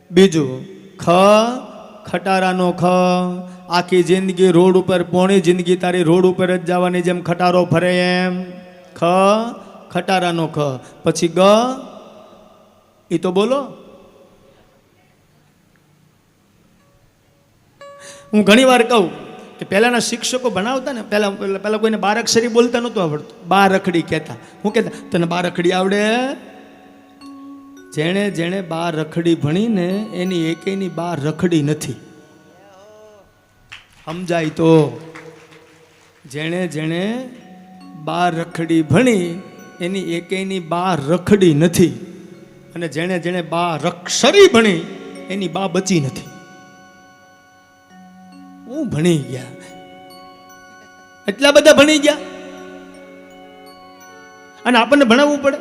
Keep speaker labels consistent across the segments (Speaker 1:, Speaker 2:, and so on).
Speaker 1: બીજું ખ, ખટારાનો ખ, આખી જિંદગી રોડ ઉપર, પોણી જિંદગી તારી રોડ ઉપર જ જવાની, જેમ ખટારો ફરે એમ. ખ, ખટારાનો ખ. પછી ગ, એ તો બોલો. હું ઘણી વાર કહું કે પહેલાના શિક્ષકો ભણાવતા ને, પહેલા કોઈને બાર અક્ષરી બોલતા નહોતું આવડતું, બાર રખડી કહેતા. હું કહેતા, તને બાર રખડી આવડે? જેણે જેણે બાર રખડી ભણીને એની એકેયની બાર રખડી નથી. સમજાય તો? જેણે જેણે બાર રખડી ભણી એની એકેયની બાર રખડી નથી, અને જેણે જેણે બાર અક્ષરી ભણી એની બા બચી નથી. હું ભણી ગયા, એટલા બધા ભણી ગયા, અને આપણને ભણાવવું પડે.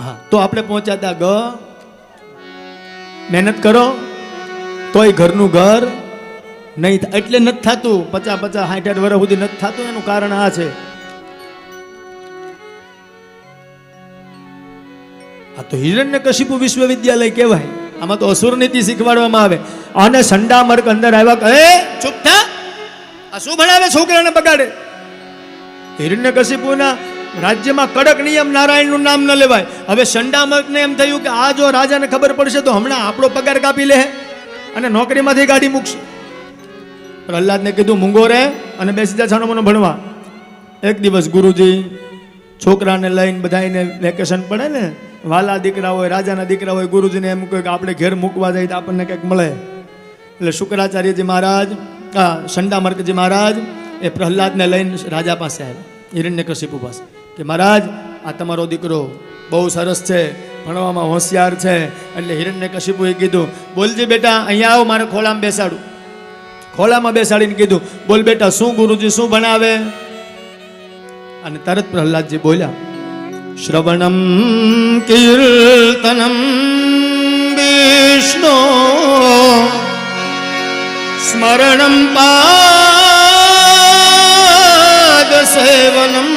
Speaker 1: હા, તો આપણે પહોંચ્યા હતા ગ. મહેનત કરો તોય ઘરનું ઘર નહીં થાય. એટલે નથી થતું, 50-50, 60 વર્ષ સુધી નથી થતું. એનું કારણ આ છે. આ તો હિરણ્યકશિપુ વિશ્વવિદ્યાલય કહેવાય. આમાં તો અસુર નીતિ શીખવાડવામાં આવે. અને સંડામર્ક અંદર આવ્યા, એ ચૂપ થા, આ શું ભણાવે, છોકરાને બગાડે. હિરણ્યકશિપુના રાજ્યમાં કડક નિયમ, નારાયણનું નામ ન લેવાય. હવે સંડામર્કને એમ થયું કે આ જો રાજાને ખબર પડશે તો હમણાં આપણો પગાર કાપી લે અને નોકરીમાંથી કાઢી મૂકશે. પ્રહલાદને કીધું, મૂંગો રે અને બેસી જા છાનો મનો ભણવા. એક દિવસ ગુરુજી છોકરાને લઈને, બધાને વેકેશન પડે ને, વાલા દીકરા હોય, રાજાના દીકરા હોય, ગુરુજીને એમ કહે કે આપણે ઘેર મૂકવા જાય તો આપણને કંઈક મળે. એટલે શુક્રાચાર્યજી મહારાજ, સંડામર્કજી મહારાજ એ પ્રહલાદને લઈને રાજા પાસે આવ્યા, હિરણ્યકશિપુ પાસે, કે મહારાજ આ તમારો દીકરો બહુ સરસ છે, ભણવામાં હોશિયાર છે. એટલે હિરણ્યકશિપુએ કીધું, બોલજી બેટા, અહીંયા આવો, મારે ખોળામાં બેસાડું. ખોળામાં બેસાડીને કીધું, બોલ બેટા, શું ગુરુજી શું ભણાવે? અને તરત પ્રહલાદજી બોલ્યા, શ્રવણમ કીર્તનમ વિષ્ણુ સ્મરણમ પાદ સેવનમ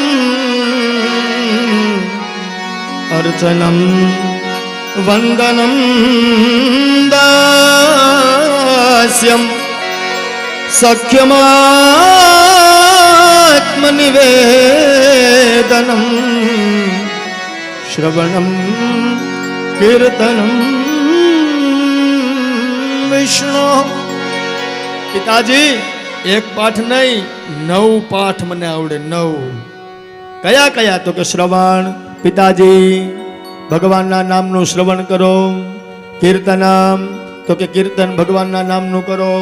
Speaker 1: અર્ચનમ વંદનમ દાસ્યમ સખ્યમાત્મનિવેદનમ શ્રવણમ કીર્તનમ વિષ્ણુ. પિતાજી, એક પાઠ નહીં, 9 પાઠ મને આવડે. 9. કયા કયા? તો કે શ્રવણ, પિતાજી ભગવાનના નામનું શ્રવણ કરો. કીર્તનમ, તો કે કીર્તન ભગવાનના નામનું કરો.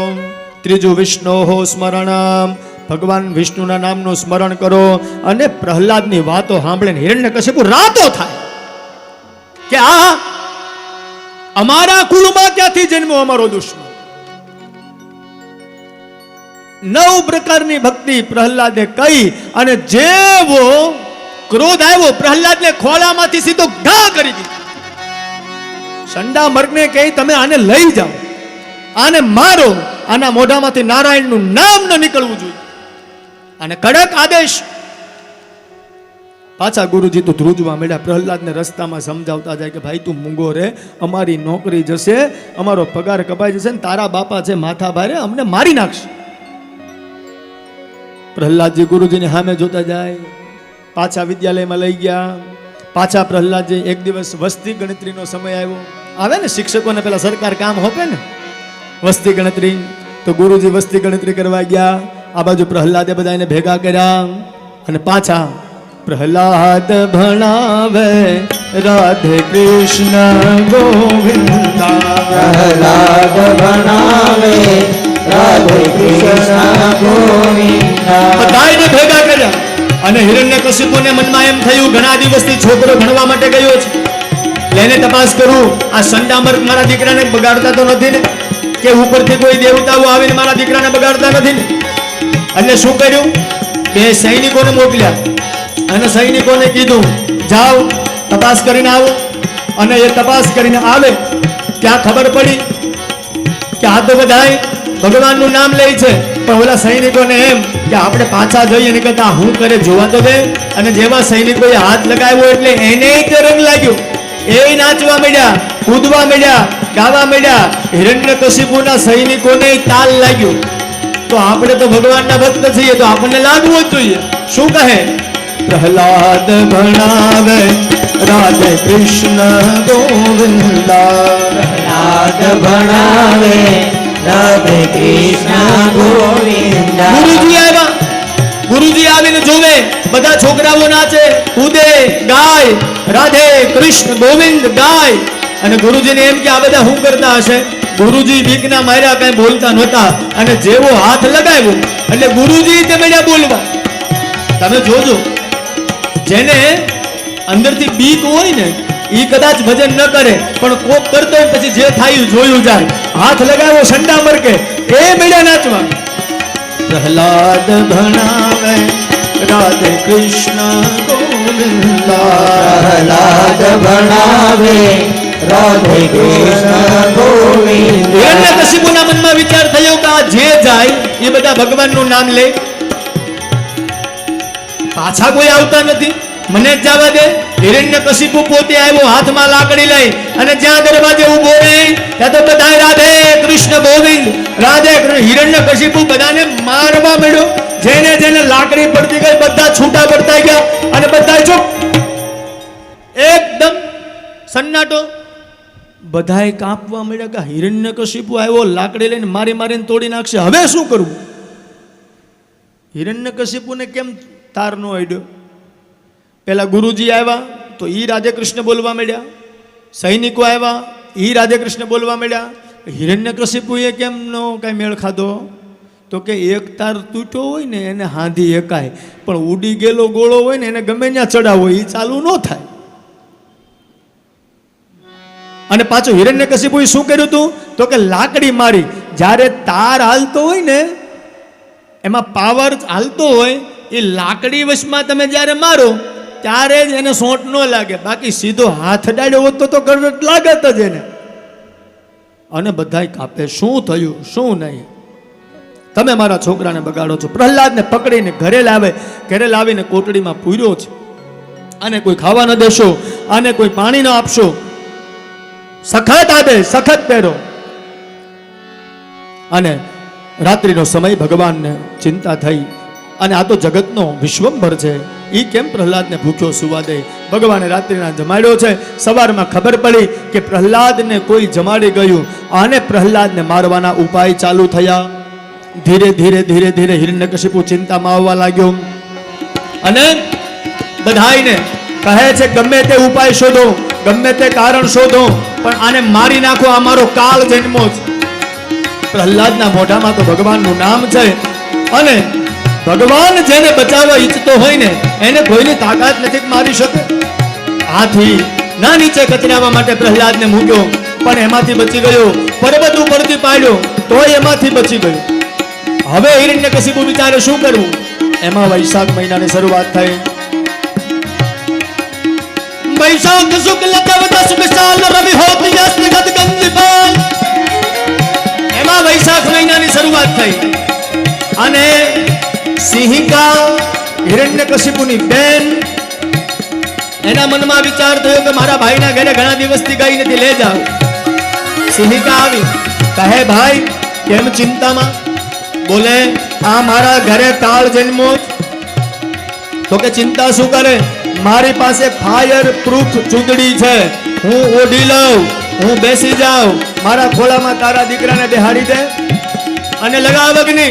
Speaker 1: ત્રીજું વિષ્ણોઃ સ્મરણમ, ભગવાન વિષ્ણુના નામનું સ્મરણ કરો. અને પ્રહલાદની વાતો સાંભળીને હિરણ્યકશિપુ રાતો થાય કે આ અમારા કુળમાં ક્યાંથી જન્મ્યો અમારો દુશ્મન. 9 પ્રકારની ભક્તિ પ્રહલાદે કહી, અને જેવો ક્રોધ આવ્યો પ્રહલાદને ખોળામાંથી સીધો ઘા કરી દીધો. સંડામર્કને કહી, તમે આને લઈ જાઓ, આને મારો, આના મોઢામાંથી નારાયણનું નામ ન નીકળવું જોઈએ. અને કડક આદેશ. પાછા ગુરુજી તો ધ્રુજવા મળ્યા. પ્રહલાદને રસ્તામાં સમજાવતા જાય કે ભાઈ તું મૂંગો રે, અમારી નોકરી જશે, અમારો પગાર કપાઈ જશે, ને તારા બાપા છે માથા ભારે, અમને મારી નાખશે. પ્રહલાદજી ગુરુજીની સામે જોતા જાય. પાછા વિદ્યાલયમાં લઈ ગયા. પાછા પ્રહલાદજી, એક દિવસ વસ્તી ગણતરીનો સમય આવ્યો. આવે ને શિક્ષકોને પેલા સરકાર કામ હોપે ને વસ્તી ગણતરી, તો ગુરુજી વસ્તી ગણતરી કરવા ગયા. આ બાજુ પ્રહલાદે બધાને ભેગા કર્યા, અને પાછા પ્રહલાદ ભણાવે રાધે કૃષ્ણ ગોવિંદા,
Speaker 2: પ્રહલાદ ભણાવે રાધે કૃષ્ણ ગોવિંદા.
Speaker 1: બધાને ભેગા કર્યા. અને હિરણ્યકશિપુને મનમાં એમ થયું, ઘણા દિવસથી છોકરો ભણવા માટે ગયો છે, લઈને તપાસ કરું, આ સંડામર્ક મારા દીકરાને બગાડતા તો નથી ને, કે ઉપરથી કોઈ દેવતાઓ આવીને મારા દીકરાને બગાડતા નથી ને. એટલે શું કર્યું, 2 સૈનિકોને મોકલ્યા, અને સૈનિકોને કીધું, જાઓ તપાસ કરીને આવો. અને એ તપાસ કરીને આવે ત્યાં ખબર પડી કે આ તો બધાય ભગવાનનું નામ લે છે, પણ ઓલા સૈનિકોને એમ કે આપણે પાછા જઈએ ને કરતા હું કરે જોવા તો દે. અને જેવા સૈનિકોએ હાથ લગાવ્યો એટલે એને રંગ લાગ્યો. એ નાચવા માંડ્યા, કૂદવા માંડ્યા, ગાવા માંડ્યા. હિરણ્યકશિપુના સૈનિકોને તાલ લાગ્યો. તો આપણે તો ભગવાનના ભક્ત છીએ, તો આપણને લાગવું જ જોઈએ. શું કહે? પ્રહલાદ ભણાવે રાધે કૃષ્ણ ગોવિંદા.
Speaker 2: પ્રહલાદ ભણાવે રાધે કૃષ્ણ ગોવિંદા.
Speaker 1: ગુરુજી આવ્યા. ગુરુજી આવીને જોવે, બધા છોકરાઓ નાચે, કૂદે, ગાય, રાધે કૃષ્ણ ગોવિંદ ગાય. અને ગુરુજીને એમ કે આ બધા શું કરતા હશે? ગુરુજી બીકના માર્યા કઈ બોલતા નહોતા. અને જેવો હાથ લગાવ્યો એટલે ગુરુજી તે મળ્યા બોલવા. તમે જોજો, જેને અંદરથી બીક હોય ને ઈ કદાચ ભજન ન કરે, પણ કોક કરતો હોય પછી જે થાય જોયું જાય. હાથ લગાવ્યો સંડા મરકે, એ મળ્યા નાચવા. પ્રહલાદ ભણાવે રાધે કૃષ્ણ ગોવિંદા.
Speaker 2: પ્રહલાદ ભણાવે રાધે કૃષ્ણ ગોવિંદા.
Speaker 1: હિરણ્યકશિપુના મનમાં વિચાર થયો કે આ જે જાય એ બધા ભગવાનનું નામ લે, પાછા કોઈ આવતા નથી, મને જ જવા દે. હિરણ્યકશિપુ પોતે આવ્યો હાથમાં લાકડી લઈ, અને જ્યાં દરવાજે ઊભો રહે ત્યાં તો બધા રાધે કૃષ્ણ ગોવિંદ રાધે કૃષ્ણ. હિરણ્યકશિપુ બધાને મારવા માંડ્યો. જેને જેને લાકડી પડતી ગઈ બધા છૂટા પડતા ગયા, અને બધા ચૂપ, એકદમ સન્નાટો. બધાએ કાંપવા માંડ્યા કે હિરણ્યકશિપુ આવ્યો, લાકડી લઈને મારી મારીને તોડી નાખશે, હવે શું કરવું? હિરણ્યકશિપુને કેમ તાર નો અડ્યો? પેલા ગુરુજી આવ્યા તો ઈ રાધે કૃષ્ણ બોલવા માંડ્યા, સૈનિકો આવ્યા ઈ રાધે કૃષ્ણ બોલવા માંડ્યા. હિરણ્યકશિપુએ કેમ નો કઈ મેળ ખાધો? તો કે એક તાર તૂટ્યો હોય ને એને હાંધી એકાય, પણ ઉડી ગયેલો ગોળો હોય ને એને ગમે ત્યાં ચડાવો, એ ચાલુ ન થાય. અને પાછું હિરણ્યકશિપુએ શું કર્યું હતું? તો કે લાકડી મારી. જ્યારે તાર હાલતો હોય ને, એમાં પાવર હાલતો હોય, એ લાકડી વશમાં તમે જ્યારે મારો ત્યારે જ એને સોંટ ન લાગે, બાકી સીધો હાથ ડાળ્યો હોત તો કરંટ લાગત જ એને. અને બધાય કાપે. શું થયું શું નહીં? તમે મારા છોકરાને બગાડો છો. પ્રહલાદને પકડીને ઘરે લાવે, ઘરે લાવીને કોટડીમાં પૂર્યો છે. અને કોઈ ખાવા ન દેશો, અને કોઈ પાણી ન આપશો, સખત આદે સખત પહેરો. અને રાત્રિનો સમય, ભગવાનને ચિંતા થઈ, અને આ તો જગતનો વિશ્વંભર છે, એ કેમ પ્રહલાદને ભૂખ્યો સુવા દે? ભગવાને રાત્રિના જમાડ્યો છે. સવારમાં ખબર પડી કે પ્રહલાદને કોઈ જમાડી ગયું, અને પ્રહલાદને મારવાના ઉપાય ચાલુ થયા. ધીરે ધીરે ધીરે ધીરે હિરણ્યકશિપુ ચિંતામાં આવવા લાગ્યો, અને બધાઈને કહે છે ગમે તે ઉપાય શોધો, ગમે તે કારણ શોધો, પણ આને મારી નાખો, આ મારો કાળ જન્મો છે. પ્રહલાદના મોઢામાં તો ભગવાનનું નામ છે, અને ભગવાન જેને બચાવવા ઈચ્છતો હોય ને એને કોઈની તાકાત નથી મારી શકે. હાથી ના નીચે કચરાવા માટે પ્રહલાદને મૂક્યો, પણ એમાંથી બચી ગયો. પર્વત ઉપરથી પાડ્યો તોય એમાંથી બચી ગયો. હવે હિરણ્યકશિપુ વિચારે શું કરવું? એમાં વૈશાખ મહિનાની શરૂઆત થઈ. વૈશાખ શુક્લ ચૌદસ વિશાલ રવિ હોતી યસ્ત ગદ ગંદિપાલ. એમાં વૈશાખ મહિનાની શરૂઆત થઈ, અને સિંહિકા હિરણ્યકશિપુની બેન, એના મનમાં વિચાર થયો કે મારા ભાઈના ઘરે ઘણા દિવસથી ગઈ નથી, લે જાઓ. સિંહિકા આવી, કહે ભાઈ કેમ ચિંતામાં? બોલે આ મારા ઘરે કાળ જન્મો. તો કે ચિંતા શું કરે? મારી પાસે ફાયર પ્રૂફ ચૂંદડી છે, હું ઓઢી લઉં, હું બેસી જાઉં, મારા ખોળામાં તારા દીકરાને બેહાડી દે અને લગાવ અગ્નિ,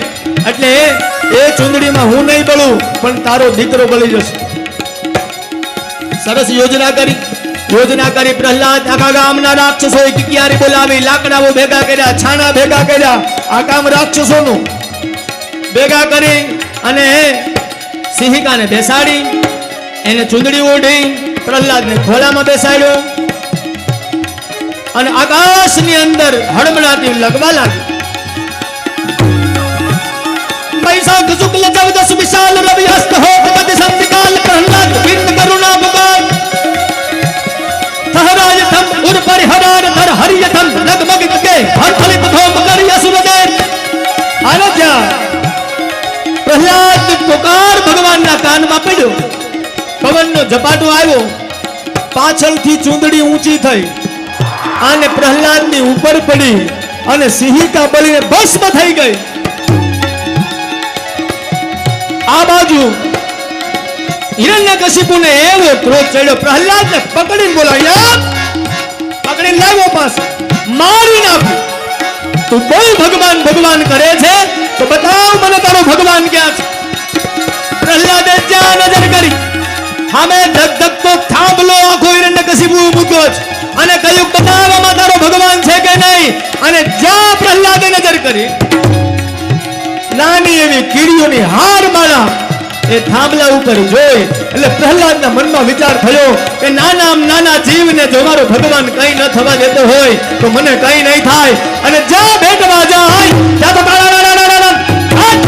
Speaker 1: એટલે એ ચૂંદડીમાં હું નહીં બળું પણ તારો દીકરો બળી જશે. સરસ યોજના કરી પ્રહલાદ આખા ગામના રાક્ષસોએ કિકિયારી બોલાવી, લાકડાઓ ભેગા કર્યા, છાણા ભેગા કર્યા, આ કામ રાક્ષસોનું ભેગા કરી, અને સિંહિકાને બેસાડી, એને ચૂંદડી ઓઢી, પ્રહલાદને ખોળામાં બેસાડ્યો, અને આકાશની અંદર હડબડાટી લગવા લાગી. वैशाख शुक्ल चौदस विशाल रवि हस्त होत गद संधिकाल प्रहलाद बिंद करुणा पुकार थहराय थम उर परिहरार धर हरिय थम लगमग के हर फलित धोम करिय सुरदेव. आने क्या प्रहलाद पुकार भगवानના કાનમાં પડ્યો. પવનનો ઝપાટો આવ્યો, પાછળથી ચૂંદડી ઊંચી થઈ અને પ્રહલાદની ઉપર પડી અને સિંહિકા બળીને ભસ્મ થઈ ગઈ. આ બાજુ હિરણ્યકશિપુને એવો ક્રોધ ચડ્યો, પ્રહલાદને પકડીને બોલાવ્યા, પકડીને લાવ્યો પાસે, મારી નાખ્યો. તું બોલ ભગવાન ભગવાન કરે છે તો બતાવ મને તારો ભગવાન ક્યાં છે. પ્રહલાદે જ્યાં નજર કરી સામે ધગધગતો થાંભલો આખો હિરણ્યકશિપુ મૂક્યો છે અને કહ્યું બતાવવામાં તારો ભગવાન છે કે નહીં. અને જ્યાં પ્રહલાદે નજર કરી નાની એવી કીડીઓની હાર માળા એ થાંભલા ઉપર જોઈ એટલે પ્રહલાદના મનમાં વિચાર થયો કે નાના જીવને જો મારો ભગવાન કઈ ન થવા દેતો હોય તો મને કઈ નહીં થાય. અને જ્યાં ભેટવા જાય ત્યાં તો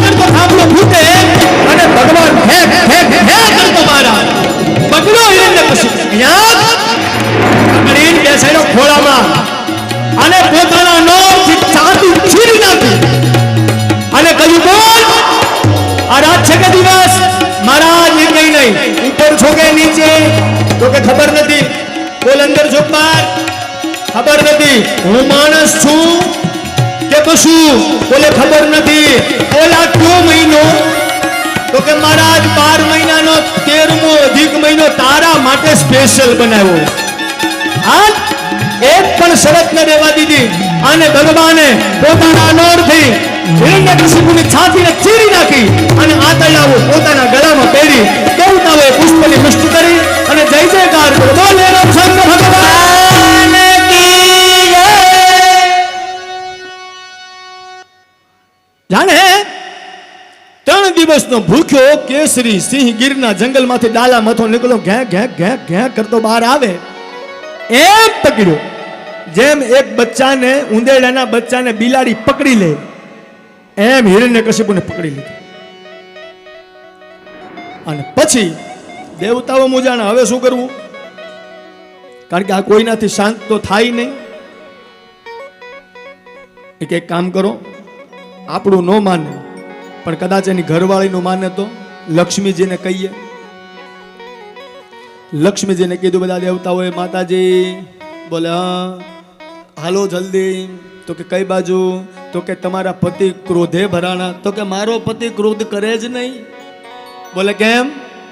Speaker 1: કરતો થાંભલો ફૂટે અને ભગવાન ફેંક ફેંક ફેંક કરતો મારા પકડો હિરણ્યકશિપુ પકડીને બેસાડ્યો ખોળામાં અને પોતાના નોરથી ચાંદી ચીરી નાખી અને કહ્યું બોલ આ રાત છે કે દિવસ. મહારાજ એ કઈ નહીં, ઉપર છો કે નીચે તો કે ખબર નથી. બોલ અંદર છો બહાર ખબર નથી. હું માણસ છું કે પશુ બોલે ખબર નથી. બોલ આ કયો મહિનો તો કે મહારાજ 12 મહિનાનો 13મો અધિક મહિનો તારા માટે સ્પેશિયલ બનાવ્યો. હા એક પણ શરત ન દેવા દીધી અને ભગવાને પોતાના નોરથી હિરણ્યકશિપુની છાતીને ચીરી નાખી અને આતરડાઓ પોતાના ગળામાં પહેરી દેવતાઓએ પુષ્પની પુષ્ટિ કરી અને જય જયકાર કરો. બોલે રામ શંકર ભગવાન કી જય. જાણે 3 દિવસનો ભૂખ્યો કેસરી સિંહ ગીરના જંગલમાંથી ડાલા મથો નીકળ્યો, ઘે ઘે ઘે ઘે કરતો બહાર આવે એમ પકડ્યો જેમ એક બચ્ચાને ઉંદેડાના બચ્ચાને બિલાડી પકડી લે એમ હિરણ્યકશિપુને પકડી લીધો. અને પછી દેવતાઓ મૂંઝાણા, હવે શું કરવું? કારણ કે આ કોઈનાથી શાંત તો થાય નહીં. એક કામ કરો, આપણું ન માને પણ કદાચ એની ઘરવાળીનું માને તો લક્ષ્મીજીને કહીએ. લક્ષ્મીજીને કીધું બધા દેવતાઓએ, માતાજી બોલે હાલો જલ્દી. તો કે કઈ બાજુ? તો કે તમારા પતિ ક્રોધે ભરાણા. તો કે મારો પતિ ક્રોધ કરે જ નહીં. બોલે કેમ?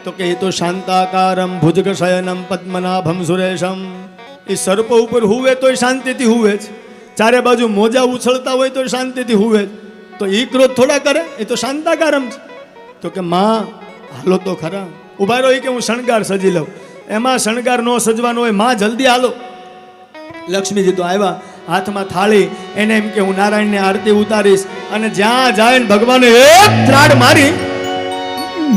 Speaker 1: તો કે એ તો શાંતાકારમ ભુજગશયનમ પદ્મનાભમ સુરેશમ. એ સર્પ ઉપર હુવે તોય શાંતિથી હુવે જ, ચારે બાજુ મોજા ઉછળતા હોય તો શાંતિથી હુવે જ. તો એ ક્રોધ થોડા કરે, એ તો શાંતાકારમ છે. તો કે માં હાલો તો ખરા. ઉભા રહો કે હું શણગાર સજી લઉં. એમાં શણગાર નો સજવાનો હોય, માં જલ્દી હાલો. લક્ષ્મીજી તો આવ્યા, હાથમાં થાળી, એને એમ કે હું નારાયણની આરતી ઉતારીશ. અને જ્યાં જાય ને ભગવાને એક ત્રાડ મારી.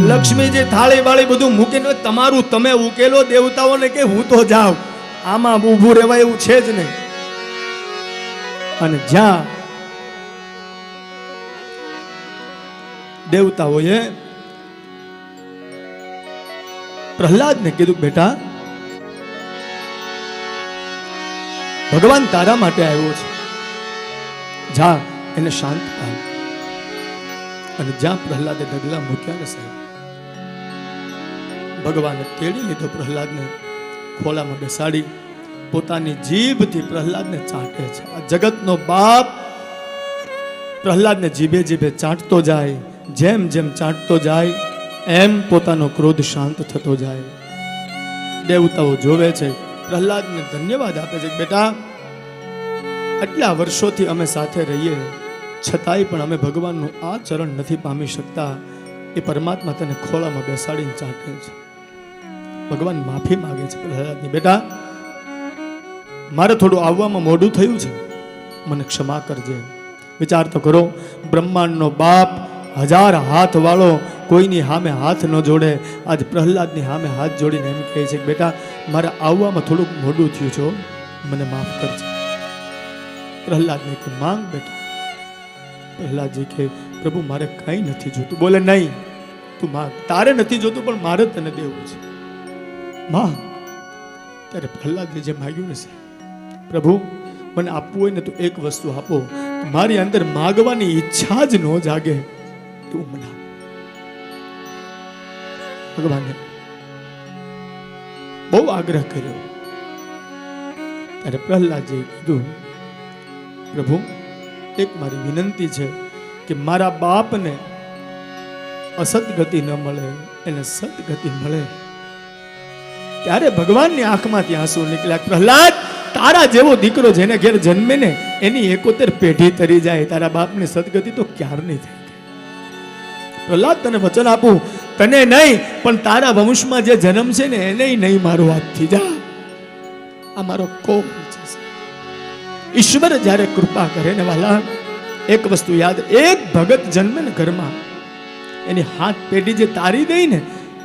Speaker 1: લક્ષ્મીજી થાળી વાળી બધું મૂકીને તમારું તમે ઉકેલો. દેવતાઓને કે હું તો જાઉં, આમાં ઊભું રહેવાય એવું છે જ નહીં. અને જ્યાં દેવતાઓએ પ્રહલાદને કીધું બેટા ભગવાન તારા માટે આવ્યો છે, જા એને શાંત કર. અને જ્યાં પ્રહલાદે ડગલા મૂક્યા ને સાહેબ, ભગવાને તેડી લીધો પ્રહલાદને, ખોળામાં બેસાડી પોતાની જીભથી પ્રહલાદને ચાટે છે. આ જગતનો બાપ પ્રહલાદને જીભે જીભે ચાટતો જાય. જેમ જેમ ચાટતો જાય એમ પોતાનો ક્રોધ શાંત થતો જાય. દેવતાઓ જોવે છે, પ્રહલાદને ધન્યવાદ આપે છે. બેટા આટલા વર્ષોથી અમે સાથે રહીએ છતાંય પણ અમે ભગવાનનું આ ચરણ નથી પામી શકતા. એ પરમાત્મા તને ખોળામાં બેસાડીને ચાટે છે. ભગવાન માફી માંગે છે પ્રહલાદની, બેટા મારે થોડું આવવામાં મોડું થયું છે, મને ક્ષમા કરજે. વિચાર તો કરો, બ્રહ્માંડનો બાપ 1000 હાથ વાળો કોઈની સામે હાથ ન જોડે, આજ પ્રહલાદની સામે હાથ જોડીને એમ કહે છે કે બેટા મારે આવવામાં થોડુંક મોડું થયું છે, મને માફ કરજે. પ્રહલાદને કે માંગ બેટા. પ્રહલાદજી કે પ્રભુ મારે કંઈ નથી જોતું. બોલે નહીં તું માંગ, તારે નથી જોતું પણ મારે તને દેવું છે, માંગ. ત્યારે પ્રહલાદે જે માગ્યું ને પ્રભુ મને આપવું હોય ને તો એક વસ્તુ આપો, મારી અંદર માગવાની ઈચ્છા જ ન જાગે એવું મને આપો. ભગવાને બહુ આગ્રહ કર્યો. ત્યારે પ્રહલાદજીએ કીધું, પ્રભુ એક મારી વિનંતી છે કે મારા બાપને અસદગતિ ન મળે, એને સદગતિ મળે. ત્યારે ભગવાનની આંખમાંથી આંસુ નીકળ્યા. પ્રહલાદ, તારા જેવો દીકરો જેને ઘેર જન્મે ને એની 71 પેઢી તરી જાય, તારા બાપની સદગતિ તો ક્યારની થઈ ગઈ. પ્રહલાદ, તને વચન આપું, તને નહીં પણ તારા વંશમાં જે જન્મ છે ને એને નહીં મારો હાથથી જા. આ મારો કોપ છે. ઈશ્વર જ્યારે કૃપા કરે ને વાલા, એક વસ્તુ યાદ, એક ભગત જન્મે ને ઘરમાં, એની હાથ પેઢી જે તારી દઈ ને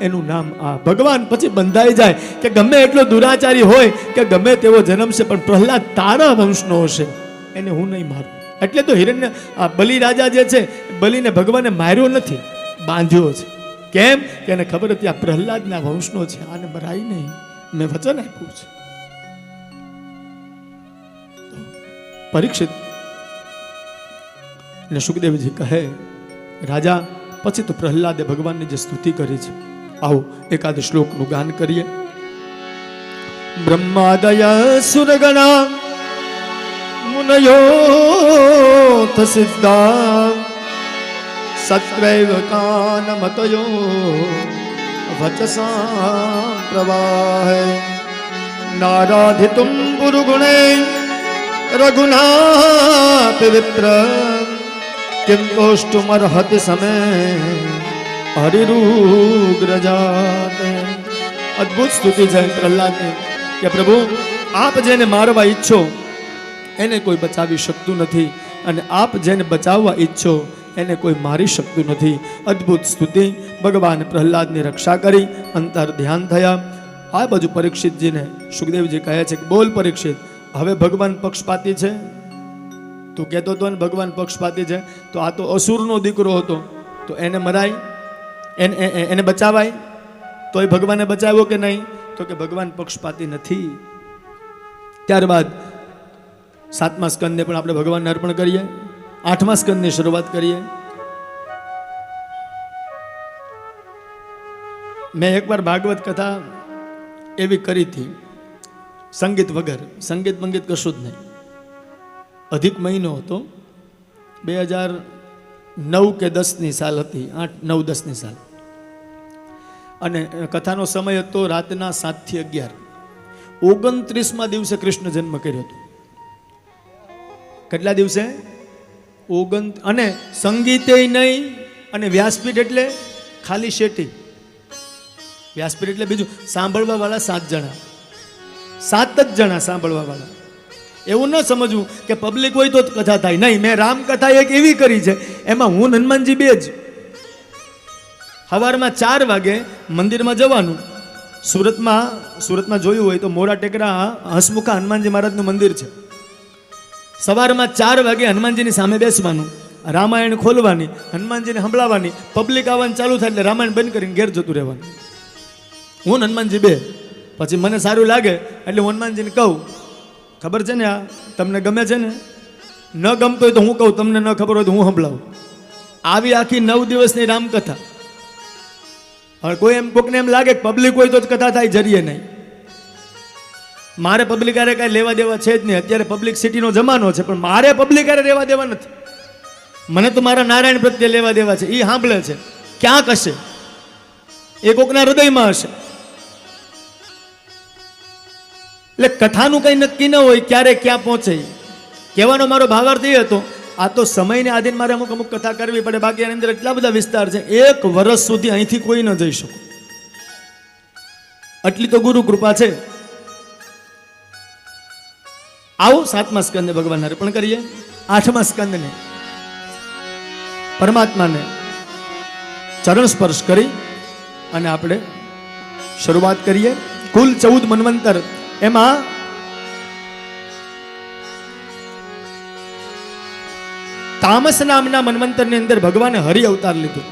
Speaker 1: એનું નામ આ ભગવાન પછી બંધાઈ જાય. કે ગમે એટલો દુરાચારી હોય કે ગમે તેવો જન્મ છે, પણ પ્રહલાદ તારા વંશનો હશે, એને હું નહીં મારું. એટલે તો હિરણ્ય આ બલિ રાજા જે છે, બલિને ભગવાને માર્યો નથી, બાંધ્યો છે. કેમ? કે એને ખબર હતી આ પ્રહલાદના વંશનો છે, આને મરાય નહીં, મેં વચન આપ્યું છે. પરીક્ષિત ને સુખદેવજી કહે, રાજા, પછી તો પ્રહલાદે ભગવાનની જે સ્તુતિ કરી છે, આવો એકાદ શ્લોકનું ગાન કરીએ. બ્રહ્માદય સુરગણા મુનયો સિદ્ધા સત્વૈવ કાનમતયો વચસા પ્રવાહે નારાધિતુમ ગુરુગુણે રઘુનાથ વિપ્ર કિમ તોષ્ટુમર્હતિ સમે હરિરુગ્રજાતે. અદ્ભુત સ્તુતિ છે પ્રહલાદને કે પ્રભુ, આપ જેને મારવા ઈચ્છો એને કોઈ બચાવી શકતું નથી, અને આપ જેને બચાવવા ઈચ્છો એને કોઈ મારી શકતું નથી. અદ્ભુત સ્તુતિ. ભગવાન પ્રહલાદની રક્ષા કરી, અંતર ધ્યાન થયા. આ બાજુ પરીક્ષિતજીને સુખદેવજી કહે છે કે બોલ પરીક્ષિત, હવે ભગવાન પક્ષપાતી છે? તું કહેતો હતો ને ભગવાન પક્ષપાતી છે, તો આ તો અસુરનો દીકરો હતો, તો એને મરાય, એને બચાવાય? તો એ ભગવાને બચાવ્યો કે નહીં? તો કે ભગવાન પક્ષપાતી નથી. ત્યારબાદ 7મા સ્કંદને પણ આપણે ભગવાનને અર્પણ કરીએ. 8મા સ્કંદની શરૂઆત કરીએ. મેં એકવાર ભાગવત કથા એવી કરી હતી, સંગીત વગર, સંગીત મંગીત કશું જ નહીં. અધિક મહિનો હતો, 2009 કે 10ની સાલ હતી, 8, 9, 10ની સાલ. અને કથાનો સમય હતો રાતના 7 થી 11. 29મા દિવસે કૃષ્ણ જન્મ કર્યો હતો. કેટલા દિવસે? 29. અને સંગીતે નહીં, અને વ્યાસપીઠ એટલે ખાલી શેઠી. વ્યાસપીઠ એટલે બીજું, સાંભળવા વાળા 7 જણા, 7 જ જણા સાંભળવા વાળા. એવું ન સમજવું કે પબ્લિક હોય તો જ કથા થાય. નહીં, મેં રામકથા એક એવી કરી છે, એમાં હું હનુમાનજી બે જ. સવારમાં 4 વાગે મંદિરમાં જવાનું. સુરતમાં જોયું હોય તો મોરા ટેકરા હસમુખા હનુમાનજી મહારાજનું મંદિર છે. સવારમાં 4 વાગે હનુમાનજીની સામે બેસવાનું, રામાયણ ખોલવાની, હનુમાનજીને સંભળાવવાની. પબ્લિક આવવાનું ચાલુ થાય એટલે રામાયણ બંધ કરીને ઘેર જતું રહેવાનું. હું હનુમાનજી બે. પછી મને સારું લાગે એટલે હું હનુમાનજીને કહું, ખબર છે ને આ તમને ગમે છે ને? ન ગમતો હોય તો હું કહું, તમને ન ખબર હોય તો હું સંભળાવું. આવી આખી 9 દિવસની રામકથા. હવે કોઈ એમ કોકને એમ લાગે પબ્લિક હોય તો જ કથા થાય, જરીએ નહીં. મારે પબ્લિક આરે કાંઈ લેવા દેવા છે જ નહીં. અત્યારે પબ્લિક સિટીનો જમાનો છે, પણ મારે પબ્લિક આરે લેવા દેવા નથી. મને તો મારા નારાયણ પ્રત્યે લેવા દેવા છે. એ સાંભળે છે ક્યાંક હશે, એ કોકના હૃદયમાં હશે. એટલે કથાનું કંઈ નક્કી ન હોય ક્યારે ક્યાં પહોંચે. કહેવાનો મારો ભાવાર્થ એ હતો, આ તો સમયને આધીન મારે અમુક કથા કરવી પડે, બાકી એની અંદર એટલા બધા વિસ્તાર છે, 1 વર્ષ સુધી અહીંથી કોઈ ન જઈ શકો, આટલી તો ગુરુ કૃપા છે. આવો 7મા સ્કંદને ભગવાનને અર્પણ કરીએ. 8મા સ્કંદને પરમાત્માને ચરણ સ્પર્શ કરી અને આપણે શરૂઆત કરીએ. કુલ 14 મન્વંતર, એમાં તામસ નામના મન્વંતરની અંદર ભગવાને હરિ અવતાર લીધો.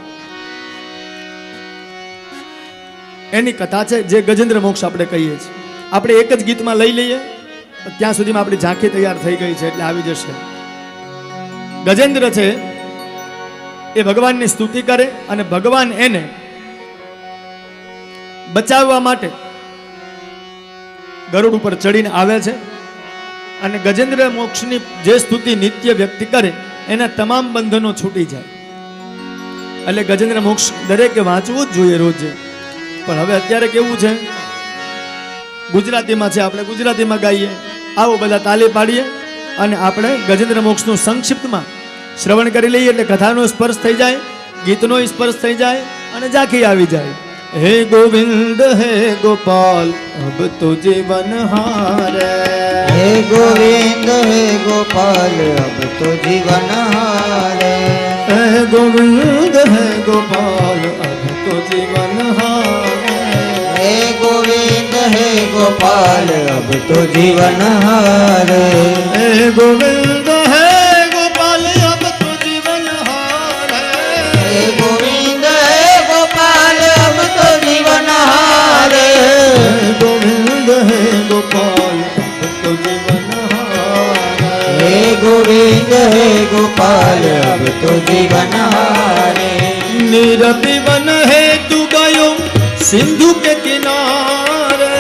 Speaker 1: એની કથા છે જે ગજેન્દ્ર મોક્ષ આપણે કહીએ છીએ. આપણે એક જ ગીતમાં લઈ લઈએ, ત્યાં સુધીમાં આપણી ઝાંખી તૈયાર થઈ ગઈ છે એટલે આવી જશે. ગજેન્દ્ર છે એ ભગવાનની સ્તુતિ કરે અને ભગવાન એને બચાવવા માટે ગરુડ ઉપર ચડીને આવે છે અને ગજેન્દ્ર મોક્ષની જે સ્તુતિ નિત્ય વ્યક્તિ કરે એના તમામ બંધનો છૂટી જાય. એટલે ગજેન્દ્ર મોક્ષ દરેકે વાંચવું જ જોઈએ રોજે. પણ હવે અત્યારે કેવું છે, ગુજરાતીમાં છે, આપણે ગુજરાતીમાં ગાઈએ, આવો બધા તાલી પાડીએ અને આપણે ગજેન્દ્ર મોક્ષનું સંક્ષિપ્તમાં શ્રવણ કરી લઈએ એટલે કથાનો સ્પર્શ થઈ જાય, ગીતનો સ્પર્શ થઈ જાય અને ઝાંખી આવી જાય. હે ગોવિંદ હે ગોપાલ અબ તો જીવન હારે,
Speaker 2: હે ગોવિંદ હે ગોપાલ અબ તો જીવન હારે,
Speaker 1: હે ગોવિંદ હે ગોપાલ અબ તો જીવન હારે,
Speaker 2: હે ગોવિંદ હે ગોપાલ અબ તો જીવન હારે,
Speaker 1: હે ગોવિંદ હે ગોપાલ અબ તો જીવન હારે,
Speaker 2: હે ગોવિંદ હે ગોપાલ અબ તો જીવન હારે,
Speaker 1: હે ગોવિંદ હે ગોપાલ અબ તો જીવન હારે,
Speaker 2: હે ગોવિંદ હે ગોપાલ અબ તો જીવન હારે,
Speaker 1: નિરપિવન હેતુ ગયો સિંધુ કે કિનારે,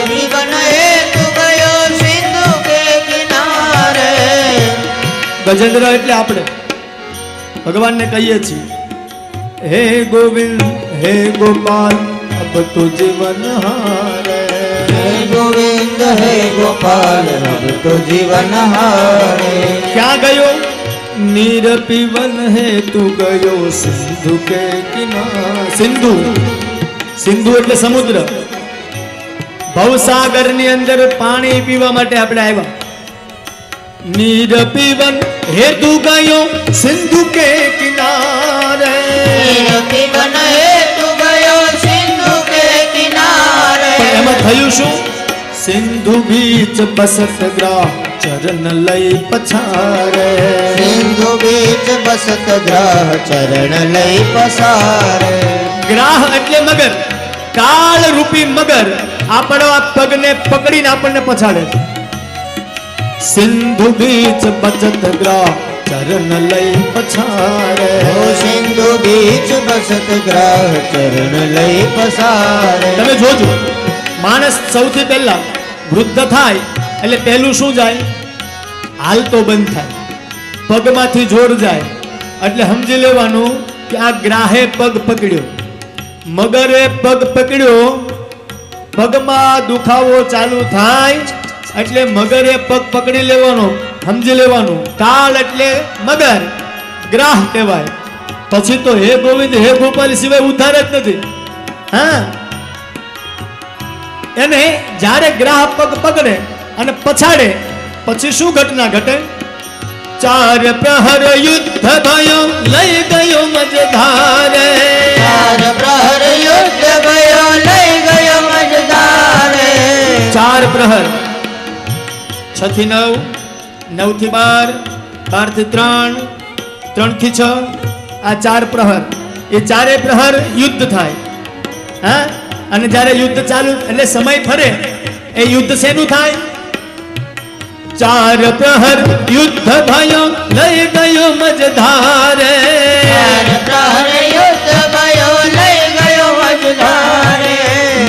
Speaker 2: જીવન હેતુ ગયો સિંધુ કે કિનારે,
Speaker 1: ગજેન્દ્ર એટલે આપણે ભગવાનને કહીએ છીએ હે ગોવિંદ હે ગોપાલ અબ તો જીવન હારે,
Speaker 2: હે ગોવિંદ હે ગોપાલ અબ તો જીવન હારે,
Speaker 1: ક્યાં ગયો નિરપિવન હેતુ ગયો સિંધુ કે કિનારે. સિંધુ, સિંધુ એટલે સમુદ્ર. ભવસાગરની અંદર પાણી પીવા માટે આપણે આવ્યા. નિરપિવન હેતુ ગયો સિંધુ કે કિનારે,
Speaker 2: જીવન હેતુ ગયો સિંધુ કે કિનારે,
Speaker 1: પણ એમાં થયું શું? સિંધુ બીચ બસત ગ્રાહ ચરણ લઈ પછારે,
Speaker 2: સિંધુ બીચ બસત ગ્રહ ચરણ લઈ પસારે,
Speaker 1: ગ્રાહ એટલે મગર, કાળ રૂપી મગર આપણા પગને પકડીને આપણને પછાડે છે. સિંધુ બીચ બચત ગ્રાહ ચરણ લઈ પછારે,
Speaker 2: ઓ સિંધુ બીચ બસત ગ્રહ ચરણ લઈ પસારે,
Speaker 1: તમે જોજો, માણસ સૌથી પહેલા વૃદ્ધ થાય એટલે પહેલું શું જાય? હાલતો બંધ થાય, પગમાંથી જોર જાય. એટલે સમજી લેવાનું કે આ ગ્રાહે પગ પકડ્યો, મગરે પગ પકડ્યો, પગમાં દુખાવો ચાલુ થાય એટલે મગરે પગ પકડી લેવાનો, સમજી લેવાનું કાળ એટલે મગર, ગ્રાહ કહેવાય. પછી તો હે ગોવિંદ હે ગોપાલ સિવાય ઉદ્ધાર જ નથી. હા, એને જ્યારે ગ્રાહ પગ પકડે અને પછાડે પછી શું ઘટના ઘટે? ચાર પ્રહર યુદ્ધ ભયો લઈ ગયો મજધારે,
Speaker 2: ચાર પ્રહર યુદ્ધ ગયો લઈ ગયો મજદારે,
Speaker 1: ચાર પ્રહર, 6 થી 9, 9 થી 12, 12 થી 3, 3 થી 6, આ ચાર પ્રહર. એ ચારે પ્રહર યુદ્ધ થાય. હા, અને જ્યારે યુદ્ધ ચાલુ એટલે સમય ફરે એ યુદ્ધ શેનું થાય? ચાર પ્રહર યુદ્ધ ભયો લઈ ગયો મજધારે,
Speaker 2: ચાર પ્રહર યુદ્ધ ગયો લઈ ગયો મજદારે,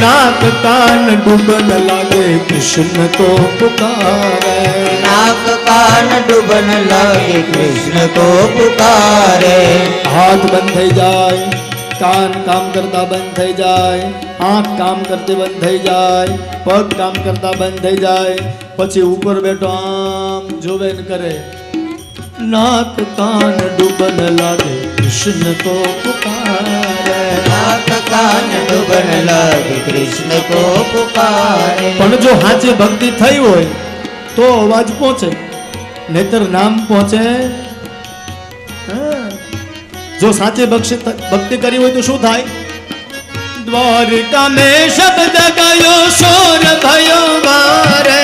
Speaker 1: નાક કાન ડૂબન લાગે કૃષ્ણ તો પુકારે,
Speaker 2: નાક કાન ડૂબન લાગે કૃષ્ણ તો પુકારે,
Speaker 1: હાથ બંધ થઈ જાય, કાન કામ કરતા બંધ થઈ જાય, આંખ કામ કરતી બંધ થઈ જાય, પગ કામ કરતા બંધ થઈ જાય. પછી ઉપર બેઠો આમ જોવે ને કરે, નાક કાન ડૂબન લાગે કૃષ્ણ તો પુકારે,
Speaker 2: નાક કાન ડૂબન લાગે કૃષ્ણ તો પુકારે,
Speaker 1: પણ જો સાચી ભક્તિ થઈ હોય તો અવાજ પહોંચે, નહીતર નામ પહોંચે. હા, જો સાચી ભક્તિ કરી હોય તો શું થાય? દ્વારિકા મેં શબ્દ ગયો શોર ભયો મારે,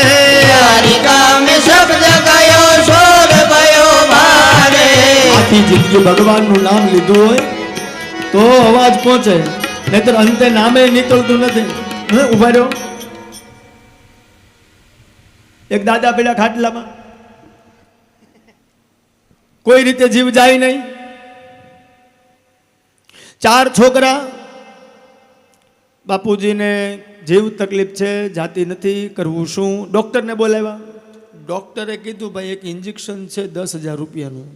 Speaker 2: દ્વારિકા મેં શબ્દ ગયો શોર ભયો ભારે,
Speaker 1: આખી જિંદગી ભગવાનનું નામ લીધું હોય તો અવાજ પહોંચે, નહીતર અંતે નામે નીકળતું નથી. ઉભા રહ્યો. એક દાદા પેલા ખાટલામાં કોઈ રીતે જીવ જાય નહીં. 4 છોકરા, બાપુજીને જેવ તકલીફ છે, જાતી નથી, કરવું શું? ડૉક્ટરને બોલાવ્યા. ડૉક્ટરે કીધું ભાઈ એક ઇન્જેક્શન છે 10,000 રૂપિયાનું,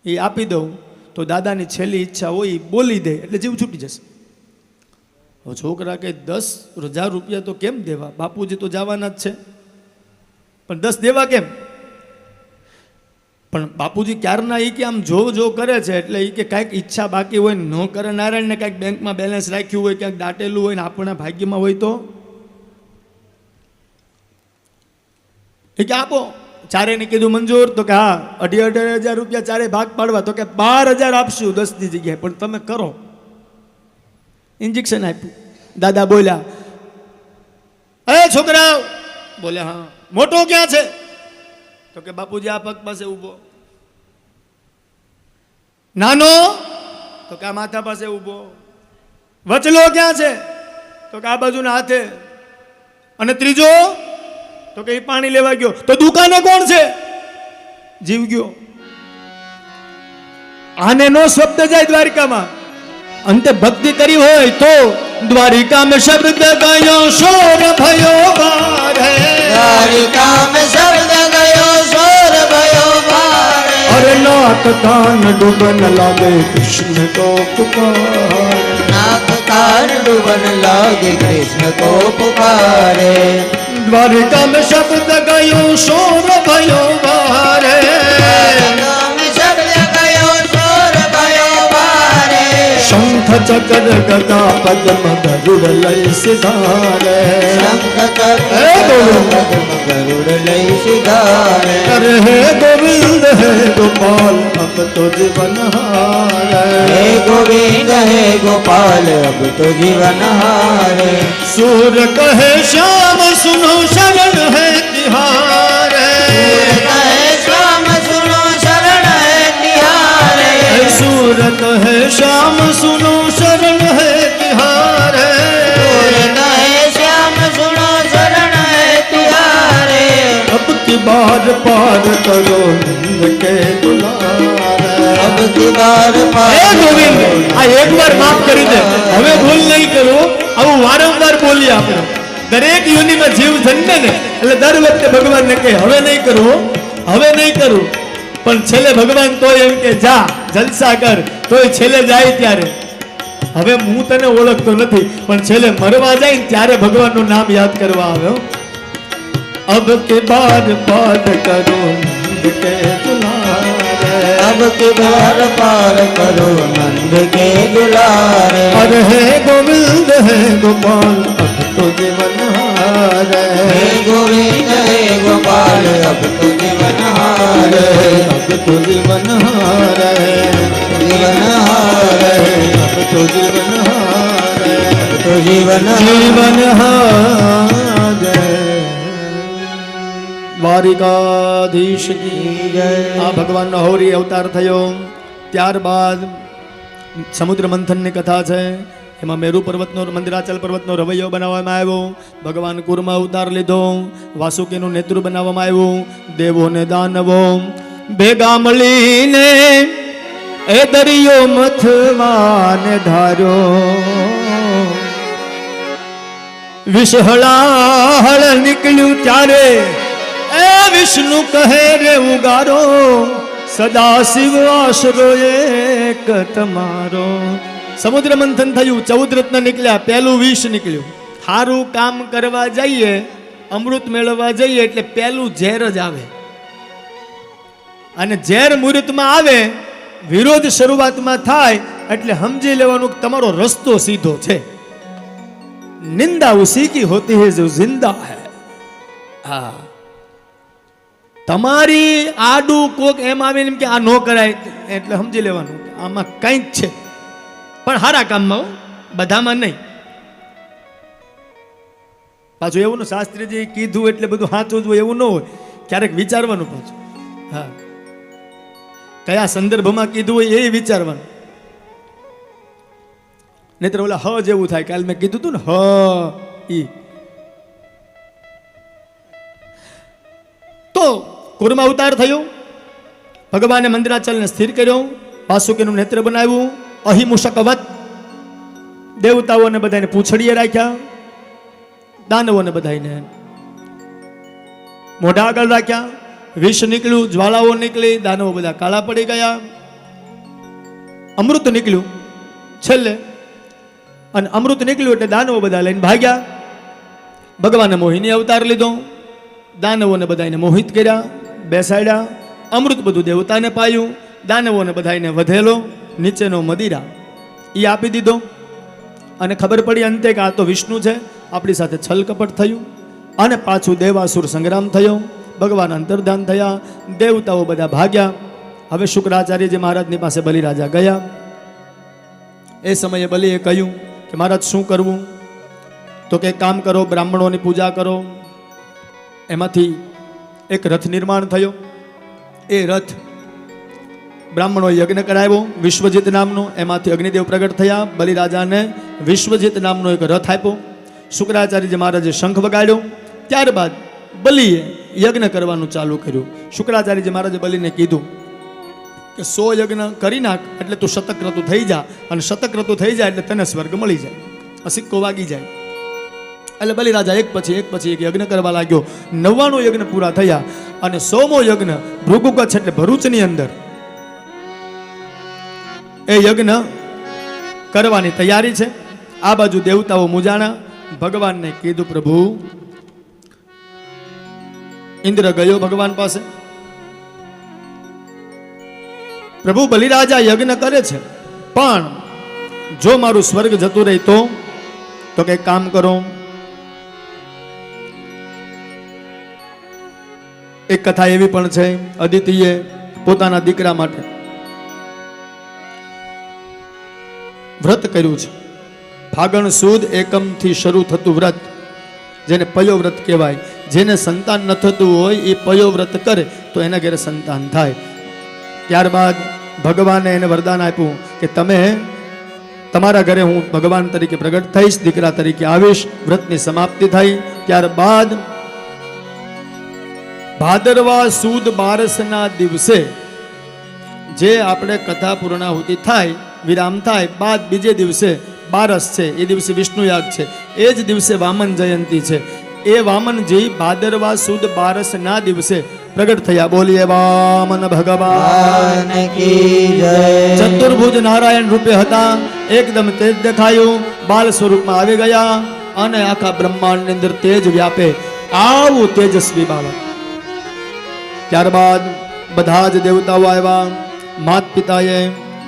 Speaker 1: એ આપી દઉં તો દાદાની છેલ્લી ઈચ્છા હોય એ બોલી દે એટલે જીવ છૂટી જશે. હવે છોકરા કે 10,000 રૂપિયા તો કેમ દેવા, બાપુજી તો જવાના જ છે, પણ 10 દેવા કેમ? પણ બાપુજી ક્યારના એ કે આમ જો કરે છે એટલે એ કે કાંઈક ઈચ્છા બાકી હોય ન કરે નારાયણને, કાંઈક બેંકમાં બેલેન્સ રાખ્યું હોય, ક્યાંક દાટેલું હોય ને આપણા ભાગ્યમાં હોય તો એ કે આપો. ચારેને કીધું મંજૂર, તો કે હા 18,500 રૂપિયા ચારે ભાગ પાડવા, તો કે 12,000 આપશું 10ની જગ્યાએ, પણ તમે કરો. ઇન્જેક્શન આપ્યું. દાદા બોલ્યા, અરે છોકરા, બોલ્યા હા. મોટો ક્યાં છે? તો કે બાપુજી આ પગ પાસે ઊભો. નાનો? તો કે આ માથા પાસે ઊભો. વચલો ક્યાં છે? તો કે આ બાજુના હાથે. અને ત્રીજો? તો કે એ પાણી લેવા ગયો. તો દુકાને કોણ છે? જીવ ગયો. આને નો શબ્દ જાય દ્વારિકામાં. અંતે ભક્તિ કરી હોય તો દ્વારિકા में शब्द गयो शोर भयो बार है,
Speaker 2: દ્વારિકા में शब्द गयो शोर भयो बार है,
Speaker 1: और नाथ कान डूबन लागे कृष्ण को पुकार,
Speaker 2: नाथ कान डूबन लागे कृष्ण को पुकारे,
Speaker 1: द्वारिका में शब्द गयो शोर भयो बार है,
Speaker 2: દ્વારિકા में शब्द गयो शोर भयो बार है,
Speaker 1: शंख चक्र गदा पद्म गरुड़ लय सिधारे,
Speaker 2: शंख चक्र
Speaker 1: हे गोविंद,
Speaker 2: पद्म गरुड़ लय सिधारे,
Speaker 1: अरे हे गोविंद हे गोपाल अब तो जीवन हारे,
Speaker 2: हे गोविंद हे गोपाल अब तो जीवन हारे,
Speaker 1: सूर कहे श्याम सुनो शरण है तिहारे,
Speaker 2: कहे श्याम सुनो शरण है तिहारे,
Speaker 1: सूर कहे श्याम सुनो शरण है तिहारे,
Speaker 2: कहे श्याम सुनो शरण है तिहारे,
Speaker 1: अब की बार पार करो नंद के दुलारे,
Speaker 2: अब की बार पार
Speaker 1: हे गोविंद आ एक बार माफ કરી દે, હવે ભૂલ નહીં કરો. આવું વારંવાર બોલીએ આપણે. દરેક યોનિમાં જીવ જન્મે ને એટલે દર વખતે ભગવાનને કહે હવે નહીં કરવું, હવે નહીં કરવું, પણ છેલ્લે ભગવાન તો એમ કે જા જલસા કર, તોય છેલ્લે જાય ત્યારે હવે હું તને ઓળખતો નથી, પણ છેલ્લે મરવા જાય ને ત્યારે ભગવાનનું નામ યાદ કરવા આવે. अब के बार पार करो नंद के दुलारे,
Speaker 2: अब की बार पार करो नंद के दुलारे,
Speaker 1: अरे हे गोविंद हे गोपाल अब तो जीवन हारे,
Speaker 2: हे गोविंद हे गोपाल अब तो जीवन हारे,
Speaker 1: अब तो जीवन हारे,
Speaker 2: जीवन हारे,
Speaker 1: अब तो जीवन हारे,
Speaker 2: तो जीवन
Speaker 1: जीवन हारे. દ્વારિકાધીશ કી જય. આ ભગવાનનો હૌરી અવતાર થયો. ત્યારબાદ સમુદ્ર મંથનની કથા છે. એમાં મેરુ પર્વતનો મંદિરાચલ પર્વતનો રવૈયો બનાવવામાં આવ્યો. ભગવાન કુર્મા અવતાર લીધો. વાસુકીનું નેતૃ બનાવવામાં આવ્યું. દેવો ને દાનવો ભેગા મળીને એ દરિયો મથવાને ધાર્યો. વિષહળાહળ નીકળ્યું ત્યારે એ વિષ્ણુ કહે રે ઉગારો, સદા શિવ આશરો એક તમારો. સમુદ્ર મંથન થયું, 14 રત્ન નીકળ્યા, પહેલું વિષ નીકળ્યું. સારું કામ કરવા જઈએ, અમૃત મેળવવા જઈએ એટલે પહેલું ઝેર જ આવે, અને ઝેર મુહૂર્તમાં આવે, વિરોધ શરૂઆતમાં થાય એટલે સમજી લેવાનું કે તમારો રસ્તો સીધો છે. નિંદા ઉસી કી હોતી હૈ જો જિંદા હૈ. હા, તમારી આડું કોક એમ આવીને કે આ નો કરાય એટલે સમજી લેવાનું આમાં કંઈક છે, પણ સારા કામમાં, બધામાં નહીં. પાછું એવું ને શાસ્ત્રીજી કીધું એટલે બધું સાચું જ હોય એવું ન હોય, ક્યારેક વિચારવાનું પાછું. હા, કયા સંદર્ભમાં કીધું હોય એ વિચારવાનું. નહીતર ઓલા હ જેવું થાય. કાલ મેં કીધું હતું ને હ ઈ. તો કુર્મા અવતાર થયો. ભગવાને મંદિરાચલને સ્થિર કર્યો. વાસુકીનું નેત્ર બનાવ્યું. અહિમુષકવત દેવતાઓને બધાને પૂંછડીએ રાખ્યા, દાનવોને બધાને મોઢા આગળ રાખ્યા. વિષ નીકળ્યું, જ્વાળાઓ નીકળી, દાનવો બધા કાળા પડી ગયા. અમૃત નીકળ્યું છેલ્લે, અને અમૃત નીકળ્યું એટલે દાનવો બધા લઈને ભાગ્યા. ભગવાને મોહિની અવતાર લીધો, દાનવોને બધાને મોહિત કર્યા, બેસાડ્યા. અમૃત બધું દેવતાને પાયું, દાનવોને બધાને વધેલો નીચેનો મદિરા એ આપી દીધો. અને ખબર પડી અંતે કે આ તો વિષ્ણુ છે, આપણી સાથે છલ કપટ થયું. અને પાછું દેવાસુર સંગ્રામ થયો, ભગવાન અંતર્ધાન થયા, દેવતાઓ બધા ભાગ્યા. હવે શુક્રાચાર્યજી મહારાજની પાસે બલિરાજા ગયા. એ સમયે બલિએ કહ્યું કે મહારાજ શું કરવું? તો કે કામ કરો, બ્રાહ્મણોની પૂજા કરો. એમાંથી એક રથ નિર્માણ થયો. એ રથ બ્રાહ્મણો યજ્ઞ કરાવ્યો વિશ્વજીત નામનો, એમાંથી અગ્નિદેવ પ્રગટ થયા. બલિરાજાને વિશ્વજીત નામનો એક રથ આપ્યો. શુક્રાચાર્યજી મહારાજે શંખ વગાડ્યો. ત્યારબાદ બલિએ યજ્ઞ કરવાનું ચાલુ કર્યું. શુક્રાચાર્યજી મહારાજે બલિને કીધું કે 100 યજ્ઞ કરી નાખ એટલે તું શતક્રતુ થઈ જા, અને શતક્રતુ થઈ જાય એટલે તને સ્વર્ગ મળી જાય, સિક્કો વાગી જાય. એટલે બલિરાજા એક પછી એક યજ્ઞ કરવા લાગ્યો. 99 યજ્ઞ પૂરા થયા, અને 100મો યજ્ઞ ભૃગુકચ્છ એટલે ભરૂચની અંદર એ યજ્ઞ કરવાની તૈયારી છે. આ બાજુ દેવતાઓ મૂંઝાણા. ભગવાનને કીધું પ્રભુ, ઇન્દ્ર ગયો ભગવાન પાસે. પ્રભુ બલિરાજા યજ્ઞ કરે છે, પણ જો મારું સ્વર્ગ જતું રહે તો કઈ કામ કરો. એક કથા એવી પણ છે, અદિતિએ પોતાના દીકરા માટે વ્રત કર્યું છે. ફાગણ સુદ એકમ થી શરૂ થતું વ્રત, જેને પયો વ્રત કહેવાય. જેને સંતાન ન થતું હોય એ પયો વ્રત કરે તો એના ઘરે સંતાન થાય. ત્યારબાદ ભગવાને એને વરદાન આપ્યું કે તમે તમારા ઘરે હું ભગવાન તરીકે પ્રગટ થઈશ, દીકરા તરીકે આવીશ. વ્રતની સમાપ્તિ થઈ. ત્યારબાદ ભાદરવા સુદ બારસના દિવસે જે આપણે કથા પૂર્ણાહુતિ થાય, વિરામ થાય, બાદ બીજે દિવસે બારસ છે, એ દિવસે વિષ્ણુ યાગ છે. એ જ દિવસે વામન જયંતી છે. એ વામનજી ભાદરવા સુદ બારસના દિવસે પ્રગટ થયા. બોલીએ વામન ભગવાન
Speaker 2: કી જય.
Speaker 1: ચતુર્ભુજ નારાયણ રૂપે હતા. એકદમ તેજ દેખાયું, બાલ સ્વરૂપમાં આવી ગયા, અને આખા બ્રહ્માંડની અંદર તેજ વ્યાપે. આવું તેજસ્વી બાળક. ત્યારબાદ બધા જ દેવતાઓ આવ્યા. માત પિતાએ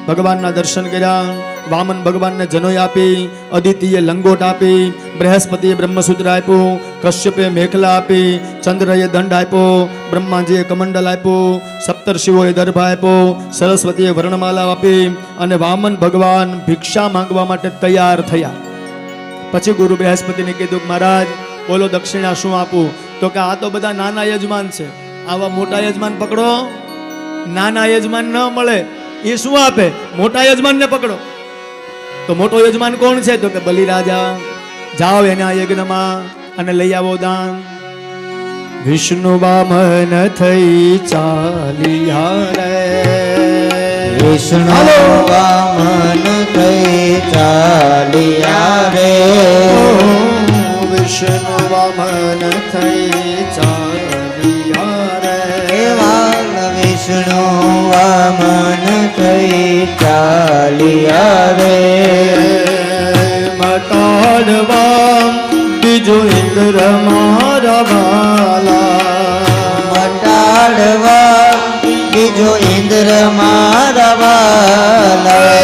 Speaker 1: ભગવાનના દર્શન કર્યા. વામન ભગવાનને જનોઈ આપી, અદિતિએ લંગોટ આપી, બૃહસ્પતિએ બ્રહ્મસૂત્ર આપ્યું, કશ્યપે મેખલા આપી, ચંદ્રએ દંડ આપ્યો, બ્રહ્માજીએ કમંડલ આપ્યું, સપ્તર્ષિઓએ દર્ભ આપ્યો, સરસ્વતીએ વર્ણમાલા આપી, અને વામન ભગવાન ભિક્ષા માંગવા માટે તૈયાર થયા. પછી ગુરુ બૃહસ્પતિને કીધું કે મહારાજ બોલો દક્ષિણા શું આપું? તો કે આ તો બધા નાના યજમાન છે, આવા મોટા યજમાન પકડો. નાના યજમાન ન મળે એ શું આપે? મોટા યજમાનને પકડો. તો મોટો યજમાન કોણ છે? તો કે બલિરાજા. જાઓ એના યજ્ઞમાં અને લઈ આવો દાન. વિષ્ણુ વામન થઈ ચાલ્યા રે.
Speaker 2: વિષ્ણુ વામન થઈ ચાલ્યા રે.
Speaker 1: વિષ્ણુ વામન થઈ ચાલ્યા રે.
Speaker 2: વિષ્ણુ વામન થઈ ચાલ્યા રે.
Speaker 1: મટાડવા બીજો ઇન્દ્ર મારા વાલા.
Speaker 2: મટાડવા બીજો ઇન્દ્ર મારા વાલા.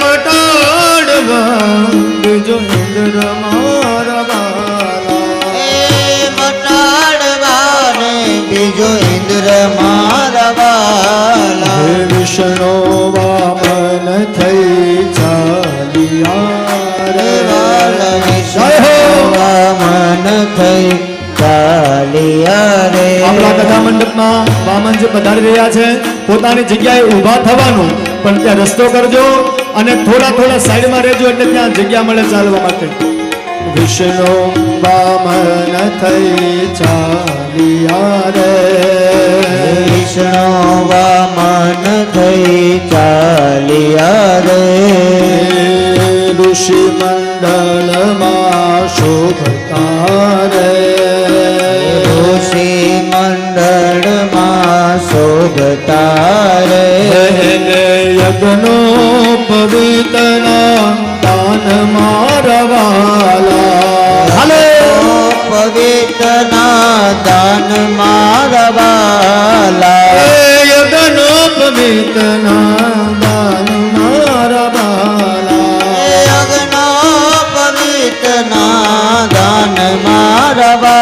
Speaker 1: મટાડવા બીજો ઇન્દ્ર મારા વાલા.
Speaker 2: મટાડવા ને બીજો ઇન્દ્ર મારા વાલા.
Speaker 1: વિષ્ણુ વામન થઈ ચાલ્યા રે.
Speaker 2: વિષ્ણુ વામન થઈ ચાલ્યા રે.
Speaker 1: આપણા કથા મંડપમાં વામનજી પધારી રહ્યા છે. પોતાની જગ્યાએ ઊભા થવાનું, પણ ત્યાં રસ્તો કરજો અને થોડા સાઈડમાં રહેજો, એટલે ત્યાં જગ્યા મળે ચાલવા માટે. વિષ્ણુ વામન થઈ ચાલ્યા રે.
Speaker 2: વિષ્ણુ વામન થઈ ચાલ્યા રે.
Speaker 1: ઋષિ મંડળમાં શોભતા રે
Speaker 2: ઋષિ મંડળમાં શોભતા રે
Speaker 1: યજ્ઞો પવિત્રના દાન મારવાલા હાલે
Speaker 2: પવિત્રના દાન મારવાલા
Speaker 1: યજ્ઞો પવિત્રના દાન મારવાલા
Speaker 2: યજ્ઞ પવિત્રના દાન મારવાલા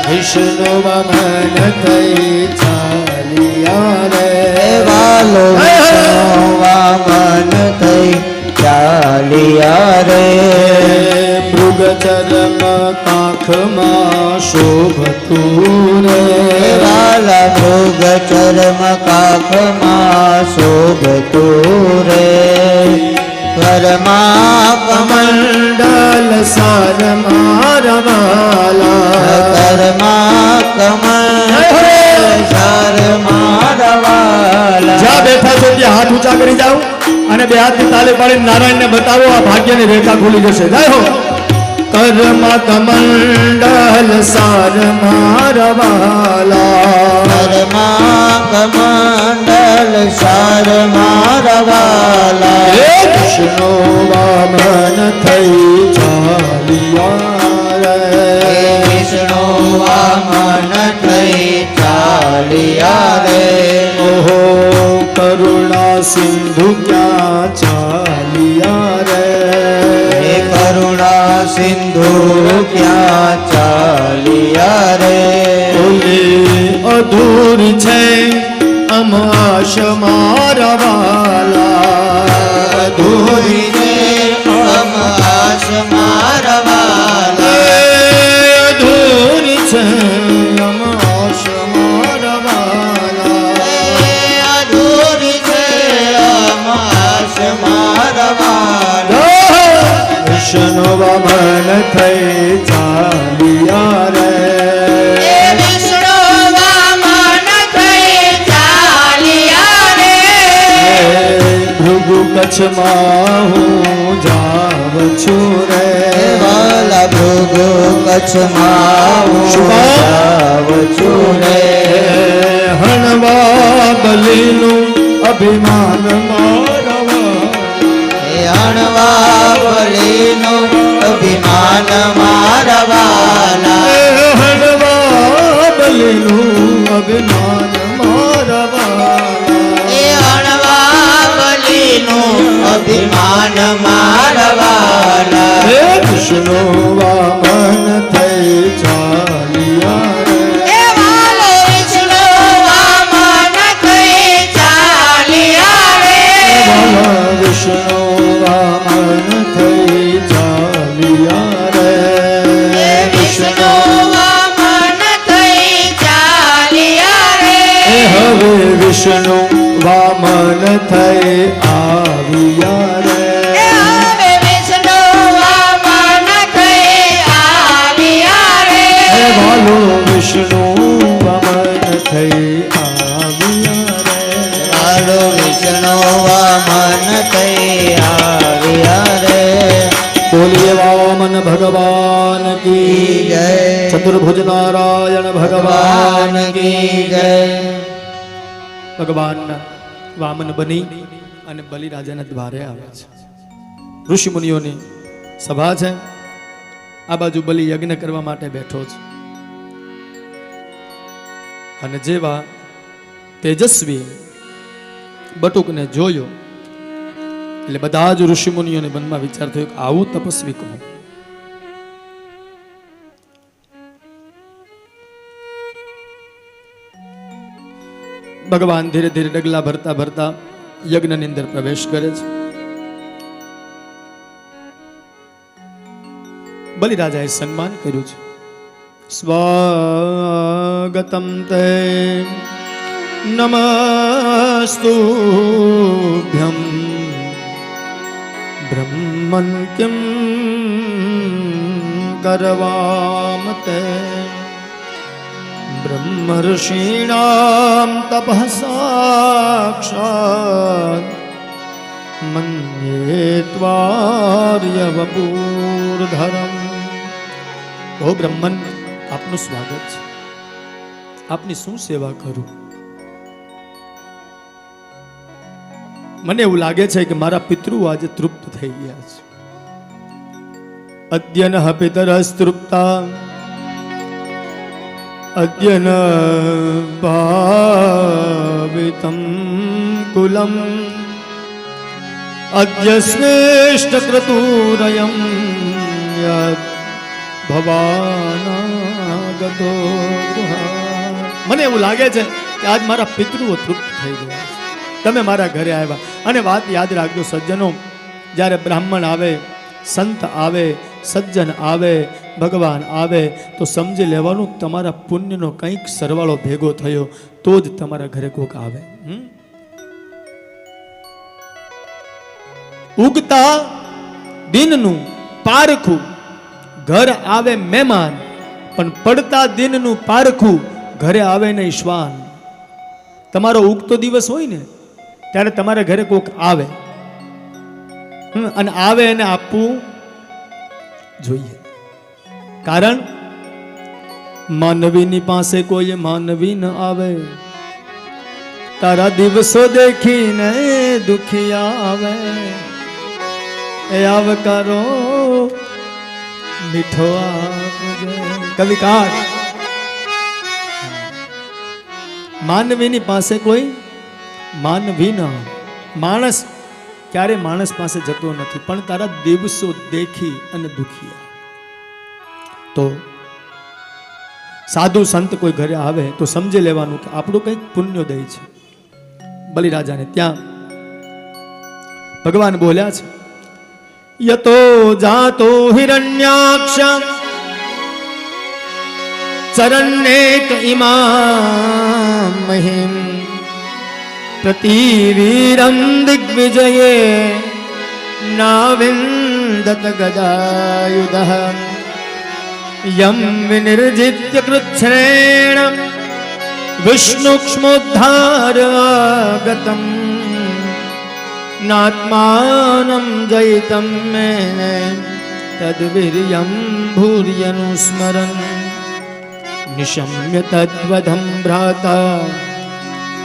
Speaker 1: વિષ્ણુ વમન થઈ ચાલિયા રે
Speaker 2: વાલો વિષ્ણુ વામન થઈ ચાલિયા રે
Speaker 1: મૃગ ચરમ કાખમાં શોભતું રે
Speaker 2: વાલા મૃગ ચરમ કાખમાં શોભતું રે ઘરમાં
Speaker 1: કમંડલ સાર મારવાલા
Speaker 2: ઘરમાં કમળ સાર મારવાલા
Speaker 1: જ્યાં બેઠા છો ત્યાં હાથ ઊંચા કરી જાઓ અને બે હાથની તાળી પાડીને નારાયણને બતાવો આ ભાગ્યની રેખા ખુલી જશે જય હો કર્મ કમંડલ સાર મારવાલા
Speaker 2: ઘરમાં કમંડલ સાર મારવાલા
Speaker 1: વિષ્ણુ વામન થઈ ચાલિયા રે
Speaker 2: વિષ્ણુ વામન થઈ ચાલિયા રે
Speaker 1: ઓહો કરુણા સિંધુ ક્યાં ચાલિયા રે
Speaker 2: હે કરુણા સિંધુ ક્યાં ચાલિયા રે
Speaker 1: ઓલી અધૂર છે અમાશ મારવાલા
Speaker 2: અધૂરી રે અમાસ મારવાલા
Speaker 1: અધૂર છે અમાશ મારવાલા
Speaker 2: અધૂરી છે અમાસ મારવાલા
Speaker 1: વિષ્ણુ વમન થઈ ચાલિયા રે
Speaker 2: વિષ્ણુ વામન થઈ ચાલિયા રે
Speaker 1: ભૃગુ કચ્છમાં હું જાઉં છું રે
Speaker 2: વાલા ભૃગુ કચ્છમાં હું જાઉં છું રે
Speaker 1: હણવા બલીનું અભિમાન મારવા
Speaker 2: હણવા બલીનું અભિમાન મારવાલા
Speaker 1: હણવા બલીનું અભિમાન મારવા
Speaker 2: હણવા બલીનું અભિમાન મારવાલા
Speaker 1: હે વિષ્ણુ વામન થઈ ચાલિયા રે
Speaker 2: વાલો વિષ્ણુ વામન થઈ ચાલિયા રે
Speaker 1: વાલા વિષ્ણુ વામન થઈ ચાલિયા રે
Speaker 2: વિષ્ણુ વામન થઈ ચાલિયા રે
Speaker 1: હવે વિષ્ણુ વામન થઈ આવ્યા રે
Speaker 2: હવે વિષ્ણુ વામન થઈ આવ્યા રે
Speaker 1: હે વાલો વિષ્ણુ વામન થઈ આવ્યા રે
Speaker 2: વાલો વિષ્ણુ વામન થઈ આવ્યા રે
Speaker 1: બોલીએ વામન ભગવાન કી
Speaker 2: જય
Speaker 1: ચતુર્ભુજ નારાયણ ભગવાન
Speaker 2: ભગવાન કી જય
Speaker 1: ભગવાનના વામન બની અને બલિરાજાના દ્વારે આવે છે ઋષિ મુનિઓની સભા છે આ બાજુ બલિ યજ્ઞ કરવા માટે બેઠો છે અને જેવા તેજસ્વી બટુકને જોયો એટલે બધા જ ઋષિ મુનિઓને મનમાં વિચાર થયો કે આવું તપસ્વી કોણ ભગવાન ધીરે ધીરે ડગલા ભરતા ભરતા યજ્ઞની અંદર પ્રવેશ કરે છે બલિરાજાએ સન્માન કર્યું છે સ્વાગતમ તે નમસ્તુભ્યમ બ્રહ્મન કિમ કરવામ તે બ્રહ્મર્ષીણામ તપઃ સાક્ષાત મન્યે ત્વાર્યવપૂર્ધરમ. ઓ બ્રહ્મન, આપનું સ્વાગત છે. આપની શું સેવા કરું? મને એવું લાગે છે કે મારા પિતૃ આજે તૃપ્ત થઈ ગયા છે. અદ્યન પિતરસ્તૃપ્તા અદ્યન ભાવિતમ કુલમ અદ્ય શ્રેષ્ઠ ક્રતુરયમ યદ ભવાનાગતો ગૃહાત. મને એવું લાગે છે કે આજ મારા પિતૃઓ તૃપ્ત થઈ ગયા છે. તમે મારા ઘરે આવ્યા. અને વાત યાદ રાખજો સજ્જનો, જ્યારે બ્રાહ્મણ આવે, સંત આવે, સજ્જન આવે, ભગવાન આવે તો સમજી લેવાનું તમારા પુણ્યનો કંઈક સરવાળો ભેગો થયો તો જ તમારા ઘરે કોક આવે. ઉગતા દિનનું પારખું ઘર આવે મહેમાન, પણ પડતા દિનનું પારખું ઘરે આવે નહીં શ્વાન. તમારો ઉગતો દિવસ હોય ને ત્યારે તમારા ઘરે કોક આવે, અને આવે એને આપવું જોઈએ. કારણ માનવીની પાસે કોઈ માનવી ન આવે. તારા દિવસો દેખીને દુખિયા આવે, એ આવકારો મીઠો આપજે. કવિકાર. માનવીની પાસે કોઈ માનવી ન આવે. માણસ ક્યારે માણસ પાસે જતો નથી, પણ તારા દિવસો દેખી અને દુખિયા. તો સાધુ સંત કોઈ ઘરે આવે તો સમજી લેવાનું કે આપણું કંઈક પુણ્યોદય છે. બલિરાજાને ત્યાં ભગવાન બોલ્યા છે, યતો જાતો હિરણ્યાક્ષ ચરણેક ઇમામ મહિમ પ્રતિવીરમ દિગ્વિજયે નાવિંદત ગદાયુધઃ યમ વિનિર્જિત્ય કૃચ્છ્રેણ વિષ્ણુક્ષ્મોદ્ધારગતમ નાત્માનમ જયિતમ મેને તદ્વીર્યમ ભૂર્યનુસ્મરન નિશમ્ય તદ્વધમ ભ્રાતા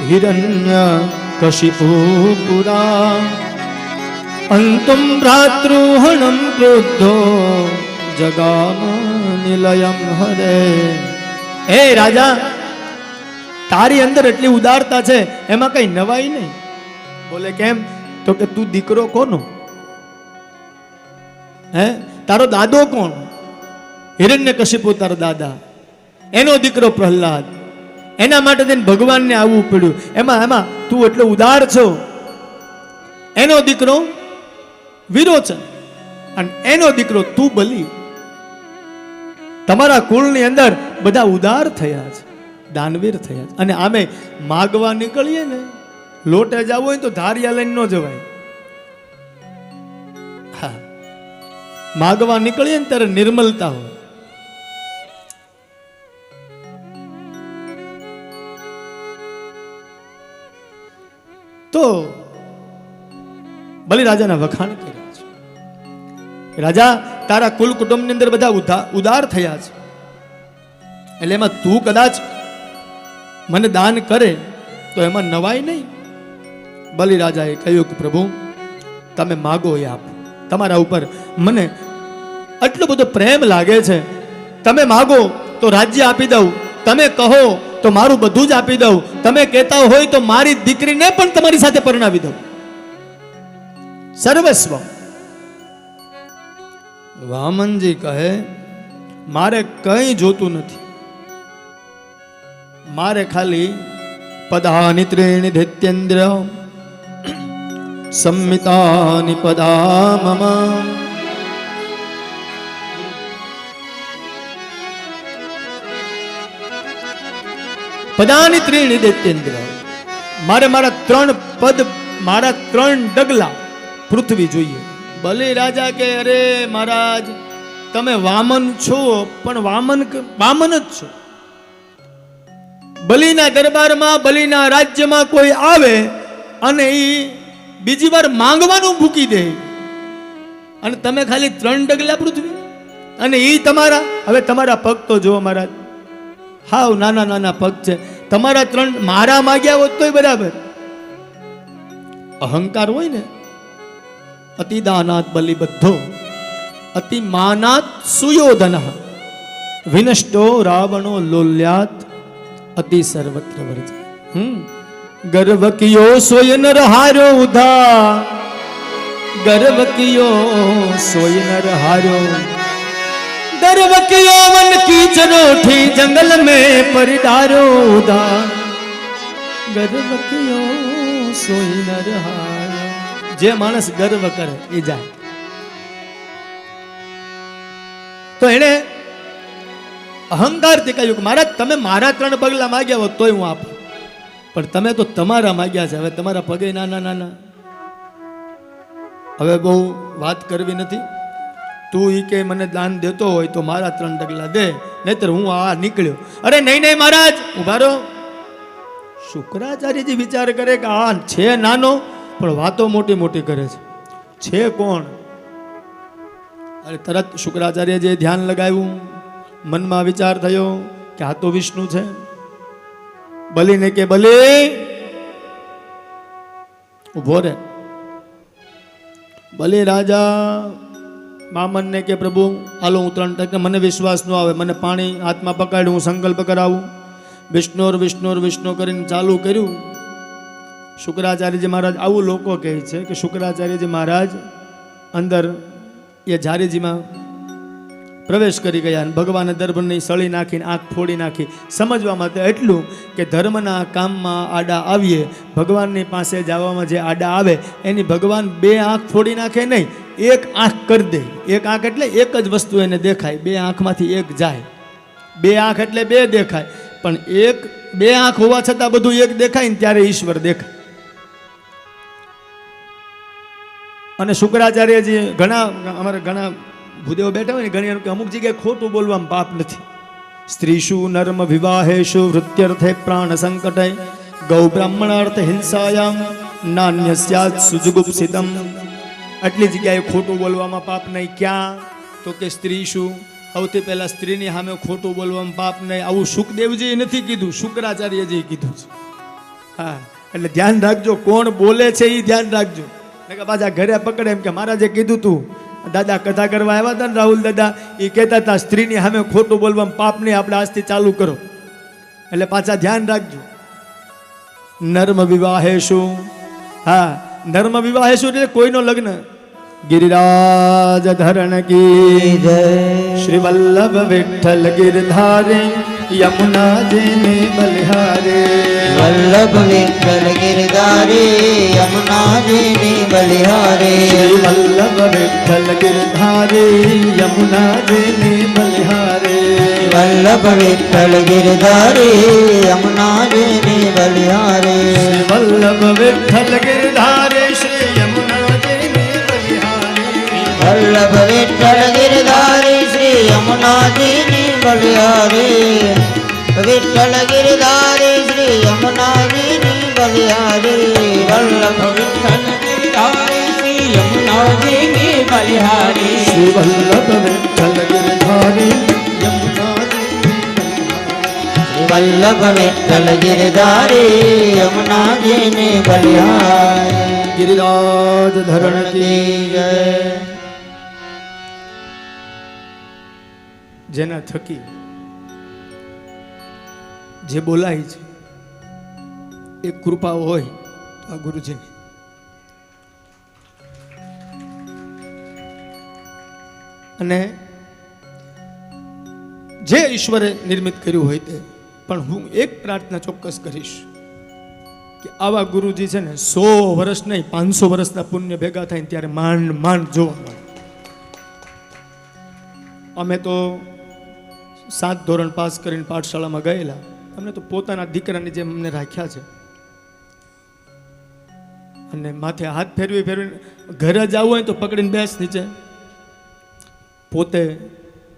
Speaker 1: હિરણ્ય કશિપુ પુરા અંતુમ ભ્રાતૃહણમ ક્રોધો જગામ નિલયમ હરે. હે રાજા, તારી અંદર એટલી ઉદારતા છે, એમાં કઈ નવાઈ નહીં. બોલે કેમ? તો કે તું દીકરો કોનો? હે, તારો દાદો કોણ? હિરણ્યકશિપુ તારો દાદા, એનો દીકરો પ્રહલાદ. એના માટે તેને ભગવાનને આવવું પડ્યું. એમાં તું એટલો ઉદાર છો. એનો દીકરો વિરોચન અને એનો દીકરો તું બલી. તમારા કુળની અંદર બધા ઉદાર થયા છે, દાનવીર થયા છે. અને આમે માગવા નીકળીએ ને, લોટે જવું હોય તો ધારિયા લઈને ન જવાય. હા, માગવા નીકળીએ ને ત્યારે નિર્મલતા હોય. તો બલિરાજાના વખાણ કર્યા છે. રાજા, તારા કુલ કુટુંબની અંદર બધા ઉદાર થયા છે, એટલે એમાં તું કદાચ મને દાન કરે તો એમાં નવાઈ નહીં. બલિરાજાએ કહ્યું કે પ્રભુ, તમે માગો એ આપો. તમારા ઉપર મને આટલો બધો પ્રેમ લાગે છે. તમે માગો તો રાજ્ય આપી દઉં, તમે કહો તો મારું બધું જ આપી દઉં, તમે કહેતા હોય તો મારી દીકરીને પણ તમારી સાથે પરણાવી દઉં. સર્વસ્વ. વામનજી કહે, મારે કંઈ જોતું નથી. મારે ખાલી પદાની ત્રીણી ધૈત્યેન્દ્ર સંમિતાની પદા મમ. પદાની ત્રીણી દૈત્યેન્દ્ર. મારા 3 પદ, મારા 3 ડગલા પૃથ્વી જોઈએ. બલિરાજા કે, અરે મહારાજ, તમે વામન છો, પણ વામન જ છો. બલિના દરબારમાં, બલિના રાજ્યમાં કોઈ આવે અને એ બીજી વાર માંગવાનું મૂકી દે, અને તમે ખાલી 3 ડગલા પૃથ્વી, અને એ તમારા, હવે તમારા પગ તો જુઓ મહારાજ, હાવ નાના નાના પગ છે તમારા. 3 મારા માગ્યા હોત તોય બરાબર. અહંકાર હોય ને, અતિ દાનાત બલિબદ્ધો અતિ માનાત સુયોધન વિનષ્ટો રાવણો લોલ્યાત અતિ સર્વત્ર વર્જ. ગર્વ કિયો સોય નર હારો ઉધા, ગર્વ કિયો સોય નર હારો, ગર્વ કિયો વન की चरोठी जंगल में परिदारो उदा, ગર્વ કિયો સોઈ નર હારો. જે માણસ ગર્વ કરે એ જાય. તો એને અહંકારથી કહ્યું કે મહારાજ તમે મારા 3 પગલા માગ્યા હોત તોય હું આપું, પણ તમે તો તમારા માગ્યા છે, હવે તમારા પગે નાના નાના. હવે બહુ વાત કરવી નથી. તું ઈ કે મને દાન દેતો હોય તો મારા 3 ડગલા દે, નહીતર હું આ નીકળ્યો. અરે નહીં નહીં મહારાજ ઉભા રહો. શુક્રાચાર્યજી વિચાર કરે કે આ છે નાનો પણ વાતો મોટી મોટી કરે છે કોણ? અરે તરત શુક્રાચાર્યજીએ ધ્યાન લગાવ્યું, મનમાં વિચાર થયો કે આ તો વિષ્ણુ છે. બલીને કે બલી ઉભો રે. બલી રાજા મામનને કે પ્રભુ હાલો હું 3 ટકે, મને વિશ્વાસ ન આવે, મને પાણી હાથમાં પકડાડ્યું, હું સંકલ્પ કરાવું. વિષ્ણુર વિષ્ણુર વિષ્ણુ કરીને ચાલુ કર્યું. શુક્રાચાર્યજી મહારાજ, આવું લોકો કહે છે કે શુક્રાચાર્યજી મહારાજ અંદર એ ઝારીજીમાં પ્રવેશ કરી ગયા અને ભગવાને દર્ભની સળી નાખીને આંખ ફોડી નાખી. સમજવા માટે એટલું કે ધર્મના કામમાં આડા આવીએ, ભગવાનની પાસે જવામાં જે આડા આવે એની ભગવાન 2 આંખ ફોડી નાખે નહીં, 1 આંખ કરી દે. 1 આંખ એટલે એક જ વસ્તુ એને દેખાય, 2 આંખમાંથી 1 જાય. 2 આંખ એટલે 2 દેખાય, પણ 2 આંખ હોવા છતાં બધું 1 દેખાય ને ત્યારે ઈશ્વર દેખાય. અને શુક્રાચાર્યજી અમારા ઘણા ભૂદેવો બેઠા હોય ને, ઘણી અમુક જગ્યાએ ખોટું બોલવામાં પાપ નથી. સ્ત્રીષુ નર્મ વિવાહેશુ વૃત્યર્થે પ્રાણ સંકટે ગૌ બ્રાહ્મણાર્થ હિંસાયામ નાન્યસ્યાત સુજુગુપ્સિતમ. આટલી જગ્યાએ ખોટું બોલવામાં પાપ નહીં. ક્યાં? તો કે સ્ત્રીષુ, સૌથી પહેલા સ્ત્રીની સામે ખોટું બોલવામાં પાપ નહીં. આવું સુખદેવજીએ નથી કીધું, શુક્રાચાર્યજીએ કીધું છે. હા, એટલે ધ્યાન રાખજો, કોણ બોલે છે એ ધ્યાન રાખજો. કે પાછા ઘરે પકડે એમ કે મહારાજે કીધું તું. દાદા કથા કરવા આવ્યા હતા ને રાહુલ દાદા, એ કહેતા હતા સ્ત્રીની સામે ખોટું બોલવામાં પાપ નહીં, આપણે આજથી ચાલુ કરો. એટલે પાછા ધ્યાન રાખજો. નર્મ વિવાહેશુ, હા નર્મ વિવાહેશુ એટલે કોઈનો લગ્ન. ગિરિરાજ ધરણ કી જય, શ્રી વલ્લભ વિઠ્ઠલ ગિરધારે યમુના જેને બલિહારે.
Speaker 2: વલ્લભ વિઠ્ઠલ ગિરધારે યમુના જેને બલિહારે.
Speaker 1: શ્રી વલ્લભ વિઠ્ઠલ ગિરધારે યમુના જેને બલિહારે.
Speaker 2: વલ્લભ વિઠ્ઠલ ગિરધારે યમુના જેને બલિહારે.
Speaker 1: શ્રી વલ્લભ વિઠ્ઠલ ગિરધારે શ્રી યમુના જેને બલિહારે.
Speaker 2: વલ્લભ વિઠ્ઠલ ગિરધારે શ્રી યમુના જેને બલિહારે. વિઠ્ઠલ ગિરધારે શ્રી યમુના જેને બલિહારે. વલ્લભ વિઠ્ઠલ ગિરધારે શ્રી યમુના જેને બલિહારે.
Speaker 1: શ્રી વલ્લભ વિઠ્ઠલ ગિરધારે યમુના
Speaker 2: વલ્લભ વિઠ્ઠલ ગિરધારે યમુના જેને બલિહારે.
Speaker 1: ગિરિરાજ ધરણ કી જય. જેના થકી જે બોલાય છે એ કૃપા હોય તો આ ગુરુજીની. અને જે ઈશ્વરે નિર્મિત કર્યું હોય તે, પણ હું એક પ્રાર્થના ચોક્કસ કરીશ કે આવા ગુરુજી છે ને 100 વર્ષ નહીં 500 વર્ષના પુણ્ય ભેગા થાય ત્યારે માંડ માંડ જોવા મળે. અમે તો 7 ધોરણ પાસ કરીને પાઠશાળામાં ગયેલા, અમને તો પોતાના દીકરાની જેમ અમને રાખ્યા છે. અને માથે હાથ ફેરવી ઘરે જવું હોય તો પકડીને બેસ નીચે. પોતે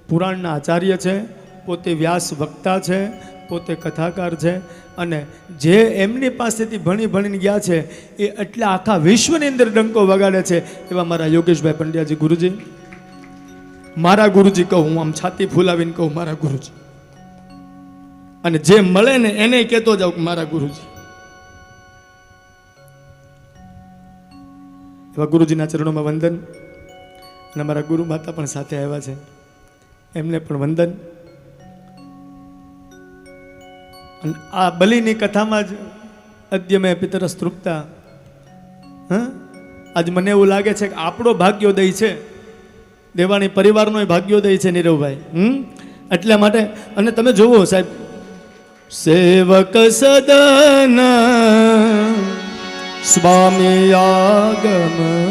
Speaker 1: પુરાણના આચાર્ય છે, પોતે વ્યાસ વક્તા છે, પોતે કથાકાર છે અને જે એમની પાસેથી ભણીને ગયા છે એ એટલા આખા વિશ્વની અંદર ડંકો વગાડે છે એવા મારા યોગેશભાઈ પંડ્યાજી ગુરુજી, મારા ગુરુજી કહું, હું આમ છાતી ફૂલાવીને કહું મારા ગુરુજી, અને જે મળે ને એને કહેતો જાઉં કે મારા ગુરુજી. એવા ગુરુજીના ચરણોમાં વંદન. અને મારા ગુરુ માતા પણ સાથે આવ્યા છે, એમને પણ વંદન. અને આ બલિની કથામાં જ અદ્ય મેં પિતરસ તૃપ્તા, આજ મને એવું લાગે છે કે આપણો ભાગ્યોદય છે, દેવાણી પરિવારનો ભાગ્યોદય છે નીરવભાઈ. એટલા માટે અને તમે જોવો સાહેબ, સેવક સદન સ્વામી આગમનું,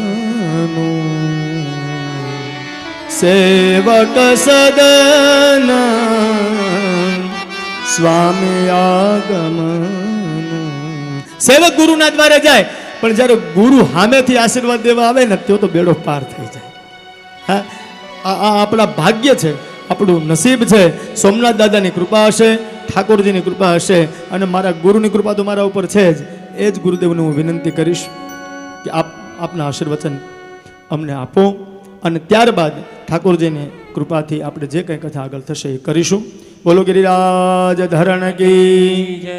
Speaker 1: સેવક સદન સ્વામી આગમનું. સેવક ગુરુના દ્વારે જાય, પણ જ્યારે ગુરુ સામેથી આશીર્વાદ દેવા આવે ને તો બેડો પાર થઈ જાય. હા, આ આપણા ભાગ્ય છે, આપણું નસીબ છે. સોમનાથ દાદાની કૃપા હશે, ઠાકોરજીની કૃપા હશે, અને મારા ગુરુની કૃપા તો મારા ઉપર છે જ. એ જ ગુરુદેવને હું વિનંતી કરીશ કે આપના આશીર્વચન અમને આપો, અને ત્યારબાદ ઠાકોરજીની કૃપાથી આપણે જે કંઈ કથા આગળ થશે એ કરીશું. બોલો ગિરિરાજ ધરણ કી જય.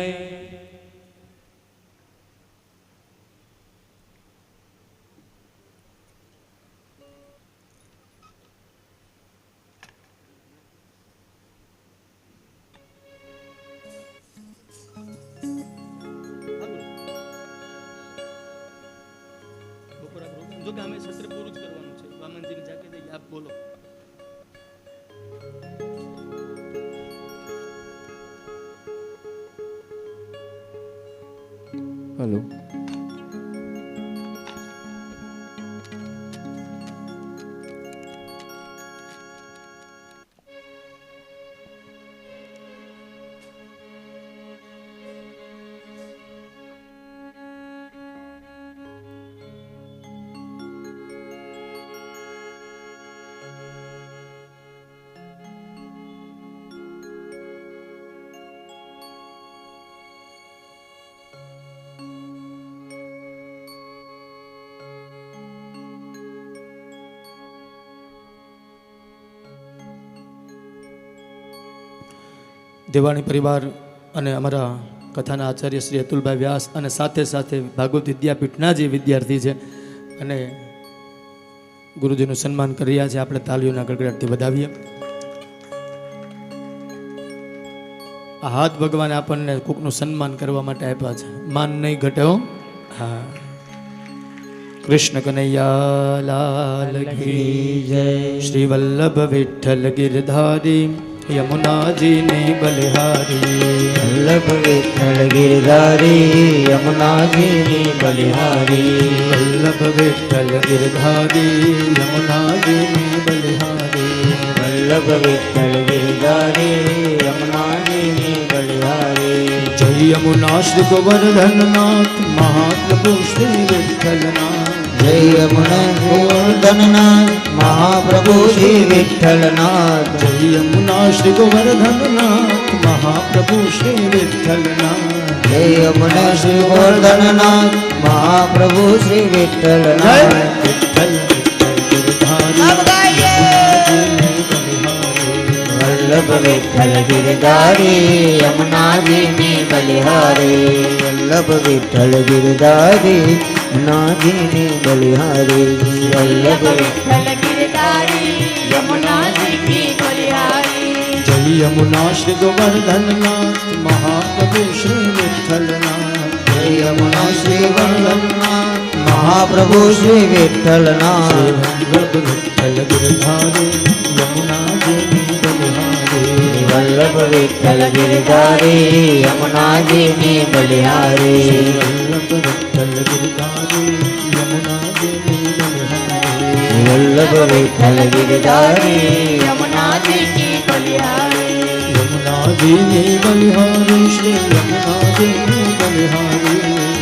Speaker 1: જો કે અમે સત્ર પૂરું જ કરવાનું છે. વામનજીને જાકે દઈએ, આપ બોલો.
Speaker 2: હેલો.
Speaker 1: દેવાણી પરિવાર અને અમારા કથાના આચાર્ય શ્રી અતુલભાઈ વ્યાસ અને સાથે સાથે ભાગવત વિદ્યાપીઠના જે વિદ્યાર્થી છે અને ગુરુજીનું સન્માન કરી રહ્યા છે. આપણે તાલીઓના ગડગડાટથી વધાવીએ. આ હાથ ભગવાને આપણને કોકનું સન્માન કરવા માટે આપ્યા છે, માન નહીં ઘટે હો. હા, કૃષ્ણ કનૈયા લાલ કી જય. શ્રી વલ્લભ વિઠ્ઠલ ગિરધારી યમુનાજી ને બલિહારી.
Speaker 2: વલ્લભ વિઠ્ઠલ ગિરધારી યમુનાજી ને બલિહારી.
Speaker 1: વલ્લભ વિઠ્ઠલ ગિરધારી યમુનાજી ને બલિહારી.
Speaker 2: વલ્લભ વિઠ્ઠલ ગિરધારી યમુનાજી ને બલિહારી.
Speaker 1: જય યમુના શ્રી ગોવર્ધનનાથ મહાપ્રભુ શ્રી વિઠ્ઠલનાથ.
Speaker 2: જય યમુના ગોવર્ધનનાથ મહાપ્રભુ શ્રી વિઠ્ઠલનાથ.
Speaker 1: જય યમુના શ્રી ગોવર્ધનનાથ મહાપ્રભુ શ્રી વિઠ્ઠલનાથ.
Speaker 2: જય યમુના શ્રી ગોવર્ધનનાથ મહાપ્રભુ શ્રી વિઠ્ઠલનાથ. વલ્લભ વિઠ્ઠલ ગિરધારી યમુનાજી ની બલિહારી. વલ્લભ વિઠ્ઠલ ગિરધારી યમુનાજી ની બલિહારી. વલ્લભ વિઠ્ઠલ ગિરધારી યમુનાજી ની બલિહારી.
Speaker 1: જય યમુના શ્રી ગોવર્ધનનાથ મહાપ્રભુ શ્રી વિઠ્ઠલનાથ.
Speaker 2: જય યમુના શ્રી ગોવર્ધનનાથ મહાપ્રભુ શ્રી વિઠ્ઠલનાથ.
Speaker 1: વલ્લભ વિઠ્ઠલ ગિરધારી યમુનાજી ની બલિહારી.
Speaker 2: વલ્લભ વિઠ્ઠલ ગિરધારી યમુનાજી ની બલિહારી.
Speaker 1: વલ્લભ વિઠ્ઠલ ગિરધારી યમુનાજી ની બલિહારી.
Speaker 2: વલ્લભ વિઠ્ઠલ ગિરધારી યમુનાજી ની બલિહારી.
Speaker 1: યમુનાજી ની બલિહારી શ્રી યમુનાજી ની બલિહારી.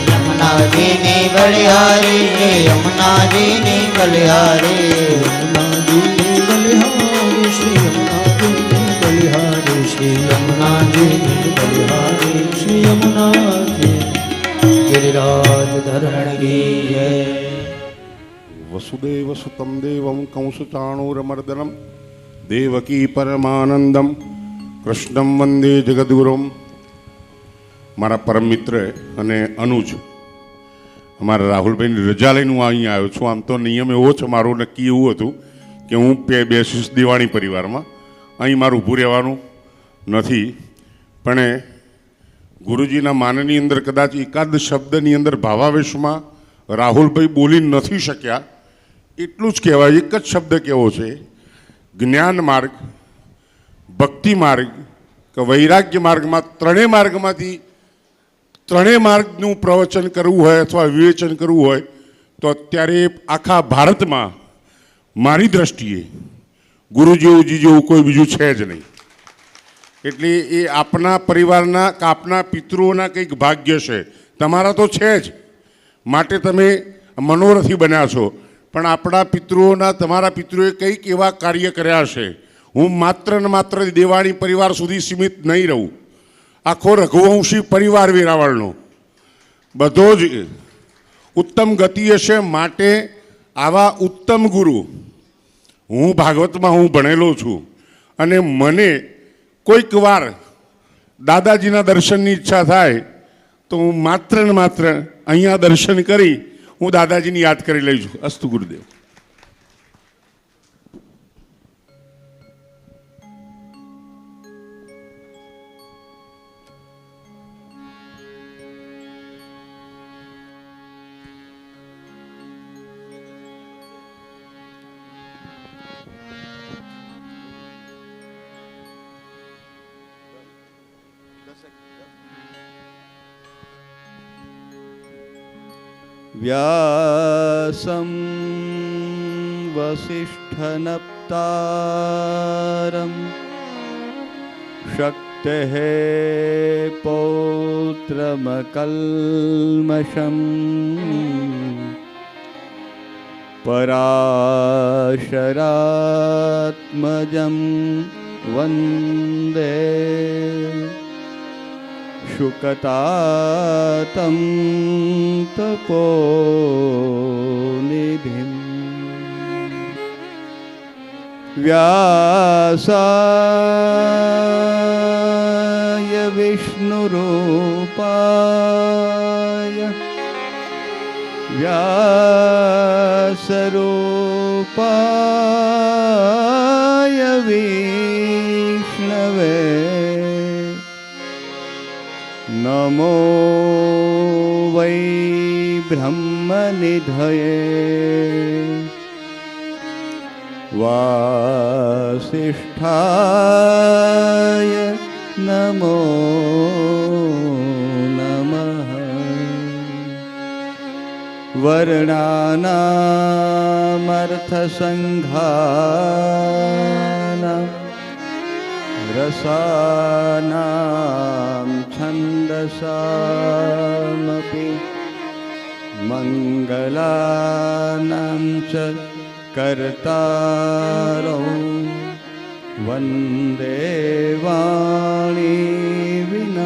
Speaker 2: યમુનાજી ની બલિહારી શ્રી યમુનાજી ની બલિહારી.
Speaker 1: યમુનાજી ની બલિહારી શ્રી યમુનાજી ની બલિહારી. શ્રી યમુનાજી ની
Speaker 2: धरण की जय।
Speaker 3: वसुदेव सुतं देवं कंसचाणूरमर्दनं देवकी परमानंदम कृष्णं वंदे जगद्गुरुम। મારા પરમ મિત્ર અને અનુજ અમારા રાહુલભાઈની રજા લઈને હું અહીં આવ્યો છું. આમ તો નિયમ એવો છે મારો નક્કી એવું હતું કે હું બેસીશ દિવાણી પરિવારમાં, અહીં મારું ઊભું રહેવાનું નથી. પણ ગુરુજીના માનની અંદર કદાચ એકાદ શબ્દની અંદર ભાવાવેશમાં રાહુલભાઈ બોલી નથી શક્યા. એટલું જ કહેવાય, એક જ શબ્દ કેવો છે, જ્ઞાન માર્ગ, ભક્તિ માર્ગ કે વૈરાગ્ય માર્ગમાં ત્રણેય માર્ગમાંથી ત્રણેય માર્ગનું પ્રવચન કરવું હોય અથવા વિવેચન કરવું હોય તો અત્યારે આખા ભારતમાં મારી દ્રષ્ટિએ ગુરુ જેવું જી જેવું કોઈ બીજું છે જ નહીં. એટલે એ આપના પરિવારના કે આપના પિતૃઓના કંઈક ભાગ્ય છે. તમારા તો છે જ, માટે તમે મનોરથી બન્યા છો. પણ આપણા પિતૃઓના, તમારા પિતૃએ કંઈક એવા કાર્ય કર્યા છે. હું માત્ર ને માત્ર દેવાણી પરિવાર સુધી સીમિત નહીં રહું. આખો રઘુવંશી પરિવાર વેરાવળનો બધો જ ઉત્તમ ગતિએ છે. માટે આવા ઉત્તમ ગુરુ, હું ભાગવતમાં હું ભણેલો છું અને મને કોઈક વાર દાદાજીના દર્શનની ઈચ્છા થાય તો હું માત્ર ને માત્ર અહીંયા દર્શન કરી હું દાદાજીને યાદ કરી લઈ છું. અસ્તુ ગુરુદેવ.
Speaker 4: व्यासं वसिष्ठनप्तारं शक्तेः पौत्रमकल्मषम् पराशरात्मजं वन्दे शुकतातं तपोनिधिं। व्यासाय विष्णुरूपाय व्यासरूपाय विष्णवे नमो वै ब्रह्मनिधये वासिष्ठाय नमो नमः। वर्णानामर्थसङ्घानां रसानां छन्दसामपि मङ्गलानां च कर्तारौ वन्दे वाणी विनायकौ।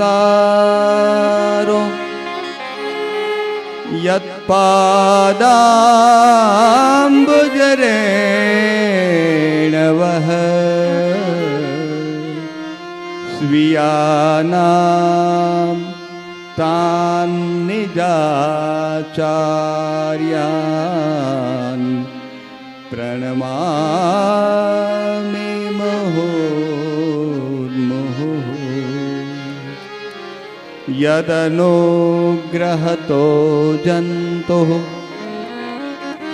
Speaker 4: चिन्तासन्तानहन्तारो यत्पादाम्बुजरेणवः स्वीयानां तान् निजाचार्यान् प्रणमामि मुहुर्मुहुः। यदनुग्रहतो जन्तुः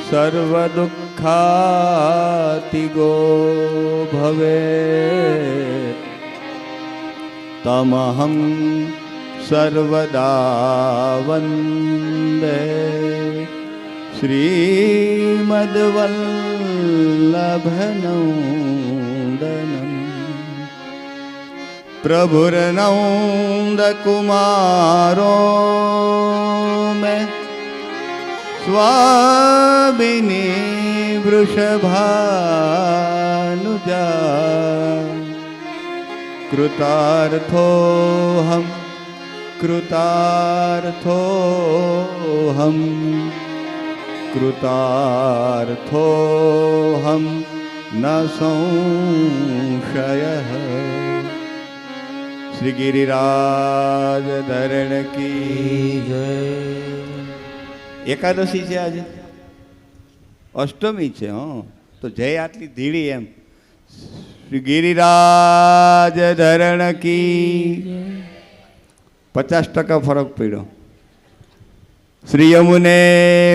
Speaker 4: सर्वदुःखातिगो भवेत् तमहं सर्वदा वन्दे श्रीमद्वल्लभनन्दनम्। प्रभुर्नन्दकुमारो मे स्वामिनी वृषभानुजा कृतार्थोऽहं कृतार्थोऽहं कृतार्थोऽहं न संशयः। श्री गिरिराज धरण की
Speaker 2: જય
Speaker 4: એકાદશી છે આજે, અષ્ટમી છે. હા, તો જય આટલી ધીડી એમ. શ્રી ગિરિરાજ ધરણ કી 50% ફરક પડ્યો. શ્રી યમુને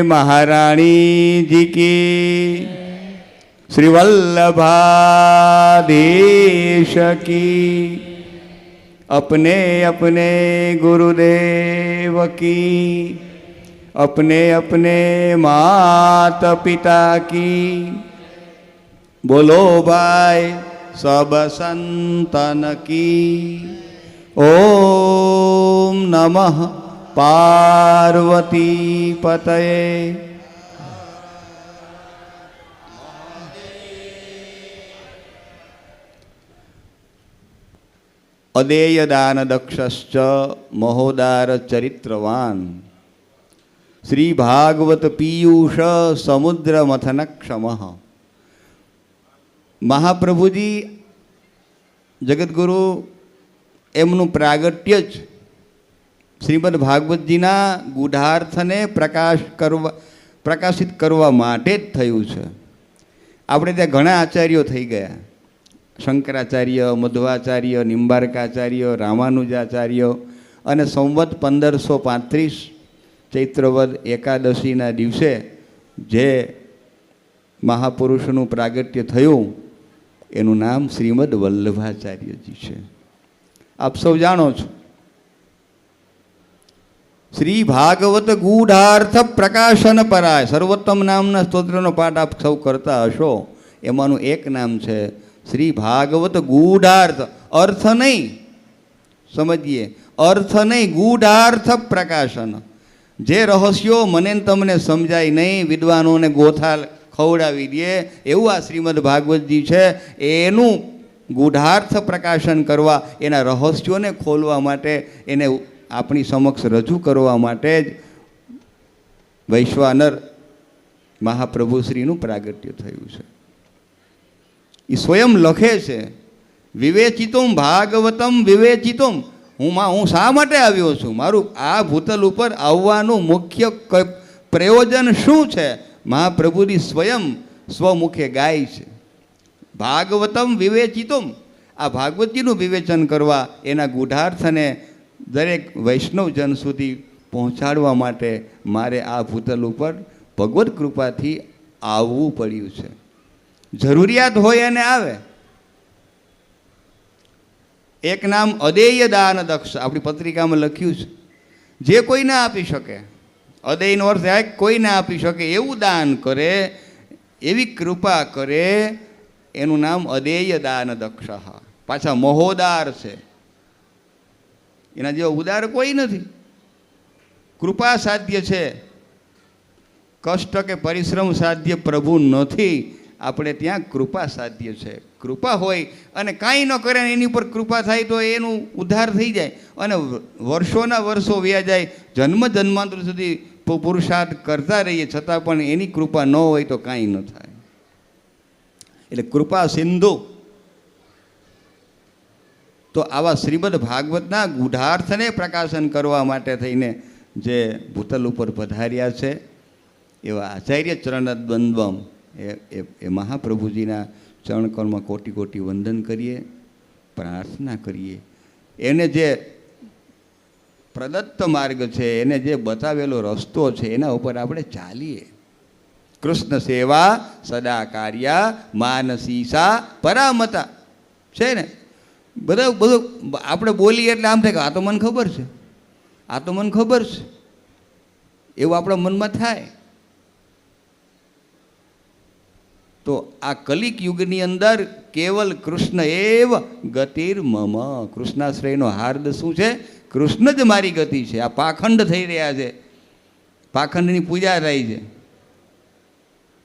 Speaker 4: મહારાણી કી, શ્રી વલ્લભાધીશ કી, अपने अपने गुरुदेव की, अपने अपने माता पिता की, बोलो भाई सब संतन की. ओम नमः पार्वती पतये. अदेय दान दक्षश्च महोदार चरित्रवान, श्री भागवत पीयूष समुद्र मथन क्षम. महाप्रभुजी जगतगुरु एमનું પ્રાગટ્ય જ શ્રીમદ ભાગવતજીના ગૂઢાર્થને પ્રકાશિત કરવા માટે જ થયું છે. આપણે ત્યાં ઘણા આચાર્યો થઈ ગયા, શંકરાચાર્ય, મધ્વાચાર્ય, નિંબાર્કાચાર્ય, રામાનુજાચાર્ય, અને સંવત 1535 ચૈત્રવદ એકાદશીના દિવસે જે મહાપુરુષનું પ્રાગટ્ય થયું એનું નામ શ્રીમદ વલ્લભાચાર્યજી છે. આપ સૌ જાણો છો. શ્રી ભાગવત ગૂઢાર્થ પ્રકાશન પરાય સર્વોત્તમ નામના સ્તોત્રનો પાઠ આપ સૌ કરતા હશો. એમાંનું એક નામ છે શ્રી ભાગવત ગૂઢાર્થ. અર્થ નહીં, સમજીએ, અર્થ નહીં, ગૂઢાર્થ પ્રકાશન. જે રહસ્યો મને તમને સમજાય નહીં, વિદ્વાનોને ગોથા ખવડાવી દે એવું આ શ્રીમદ ભાગવતજી છે. એનું ગૂઢાર્થ પ્રકાશન કરવા, એના રહસ્યોને ખોલવા માટે, એને આપણી સમક્ષ રજૂ કરવા માટે જ વૈશ્વાનર મહાપ્રભુશ્રીનું પ્રાગટ્ય થયું છે. એ સ્વયં લખે છે, વિવેચિતુમ ભાગવતમ વિવેચિતુમ. હું શા માટે આવ્યો છું, મારું આ ભૂતલ ઉપર આવવાનું મુખ્ય પ્રયોજન શું છે, મહાપ્રભુની સ્વયં સ્વમુખે ગાય છે. ભાગવતમ વિવેચિતુમ, આ ભાગવતજીનું વિવેચન કરવા, એના ગૂઢાર્થને દરેક વૈષ્ણવજન સુધી પહોંચાડવા માટે મારે આ ભૂતલ ઉપર ભગવદ્ કૃપાથી આવવું પડ્યું છે. જરૂરિયાત હોય એને આવે. એક નામ અદેય દાન દક્ષ આપણી પત્રિકામાં લખ્યું છે. જે કોઈ ના આપી શકે, અદેયનો અર્થ થાય કોઈ ના આપી શકે એવું દાન કરે, એવી કૃપા કરે, એનું નામ અદેય દાન દક્ષ. પાછા મહોદાર છે, એના જેવા ઉદાર કોઈ નથી. કૃપા સાધ્ય છે, કષ્ટ કે પરિશ્રમ સાધ્ય પ્રભુ નથી. આપણે ત્યાં કૃપા સાધ્ય છે. કૃપા હોય અને કાંઈ ન કરે એની ઉપર કૃપા થાય તો એનું ઉદ્ધાર થઈ જાય, અને વર્ષોના વર્ષો વ્યા જાય, જન્મ જન્માંતર સુધી પુરુષાર્થ કરતા રહીએ, છતાં પણ એની કૃપા ન હોય તો કાંઈ ન થાય. એટલે કૃપા સિંધુ. તો આવા શ્રીમદ ભાગવતના ગૂઢાર્થને પ્રકાશન કરવા માટે થઈને જે ભૂતલ ઉપર પધાર્યા છે એવા આચાર્ય ચરણદ્વંદ્વમ એ મહાપ્રભુજીના ચરણકળમાં કોટી કોટી વંદન કરીએ, પ્રાર્થના કરીએ. એને જે પ્રદત્ત માર્ગ છે, એને જે બતાવેલો રસ્તો છે, એના ઉપર આપણે ચાલીએ. કૃષ્ણ સેવા સદા કાર્યા માનસીસા પરામતા છે ને. બધું આપણે બોલીએ એટલે આમ થાય કે આ તો મને ખબર છે, આ તો મને ખબર છે, એવું આપણા મનમાં થાય. તો આ કલિક યુગની અંદર કેવલ કૃષ્ણ એવ ગતિર મમ. કૃષ્ણાશ્રયનો હાર્દ શું છે? કૃષ્ણ જ મારી ગતિ છે. આ પાખંડ થઈ રહ્યા છે, પાખંડની પૂજા થાય છે.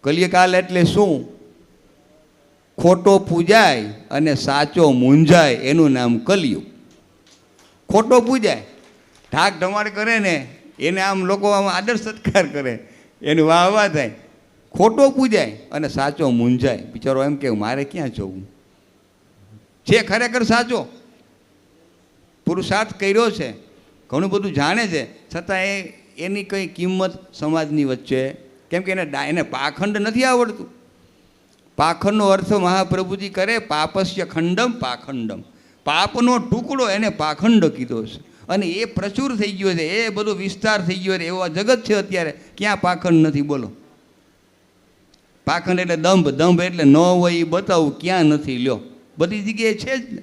Speaker 4: કલિકાલ એટલે શું? ખોટો પૂજાય અને સાચો મૂંઝાય એનું નામ કલિયુગ. ખોટો પૂજાય, ઢાક ઢમાડ કરે ને એને આમ લોકો આમ આદર સત્કાર કરે, એની વાહ વાહ થાય. ખોટો પૂજાય અને સાચો મૂંઝાય, બિચારો એમ કે મારે ક્યાં જવું? છે ખરેખર સાચો, પુરુષાર્થ કર્યો છે, ઘણું બધું જાણે છે, છતાં એની કંઈ કિંમત સમાજની વચ્ચે, કેમ કે એને પાખંડ નથી આવડતું. પાખંડનો અર્થ મહાપ્રભુજી કરે પાપસ્ય ખંડમ પાખંડમ, પાપનો ટુકડો એને પાખંડ કીધો છે. અને એ પ્રચુર થઈ ગયો છે, એ બધો વિસ્તાર થઈ ગયો છે, એવો જગત છે અત્યારે, ક્યાં પાખંડ નથી બોલો? પાખંડ એટલે દંભ, દંભ એટલે ન હોય એ બતાવું, ક્યાં નથી લ્યો, બધી જગ્યાએ છે જ ને.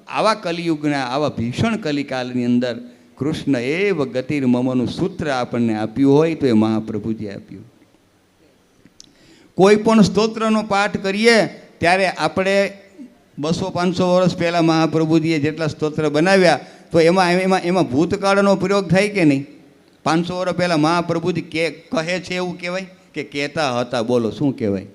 Speaker 4: આવા કલિયુગના, આવા ભીષણ કલિકાલની અંદર કૃષ્ણ એવ ગતિર્મમનું સૂત્ર આપણને આપ્યું હોય તો એ મહાપ્રભુજી આપ્યું. કોઈ પણ સ્તોત્રનો પાઠ કરીએ ત્યારે આપણે 200-500 વર્ષ પહેલાં મહાપ્રભુજીએ જેટલા સ્તોત્ર બનાવ્યા તો એમાં ભૂતકાળનો પ્રયોગ થાય કે નહીં? 500 વર્ષ પહેલાં મહાપ્રભુજી કહે છે એવું કહેવાય કે કહેતા હતા? બોલો શું કહેવાય?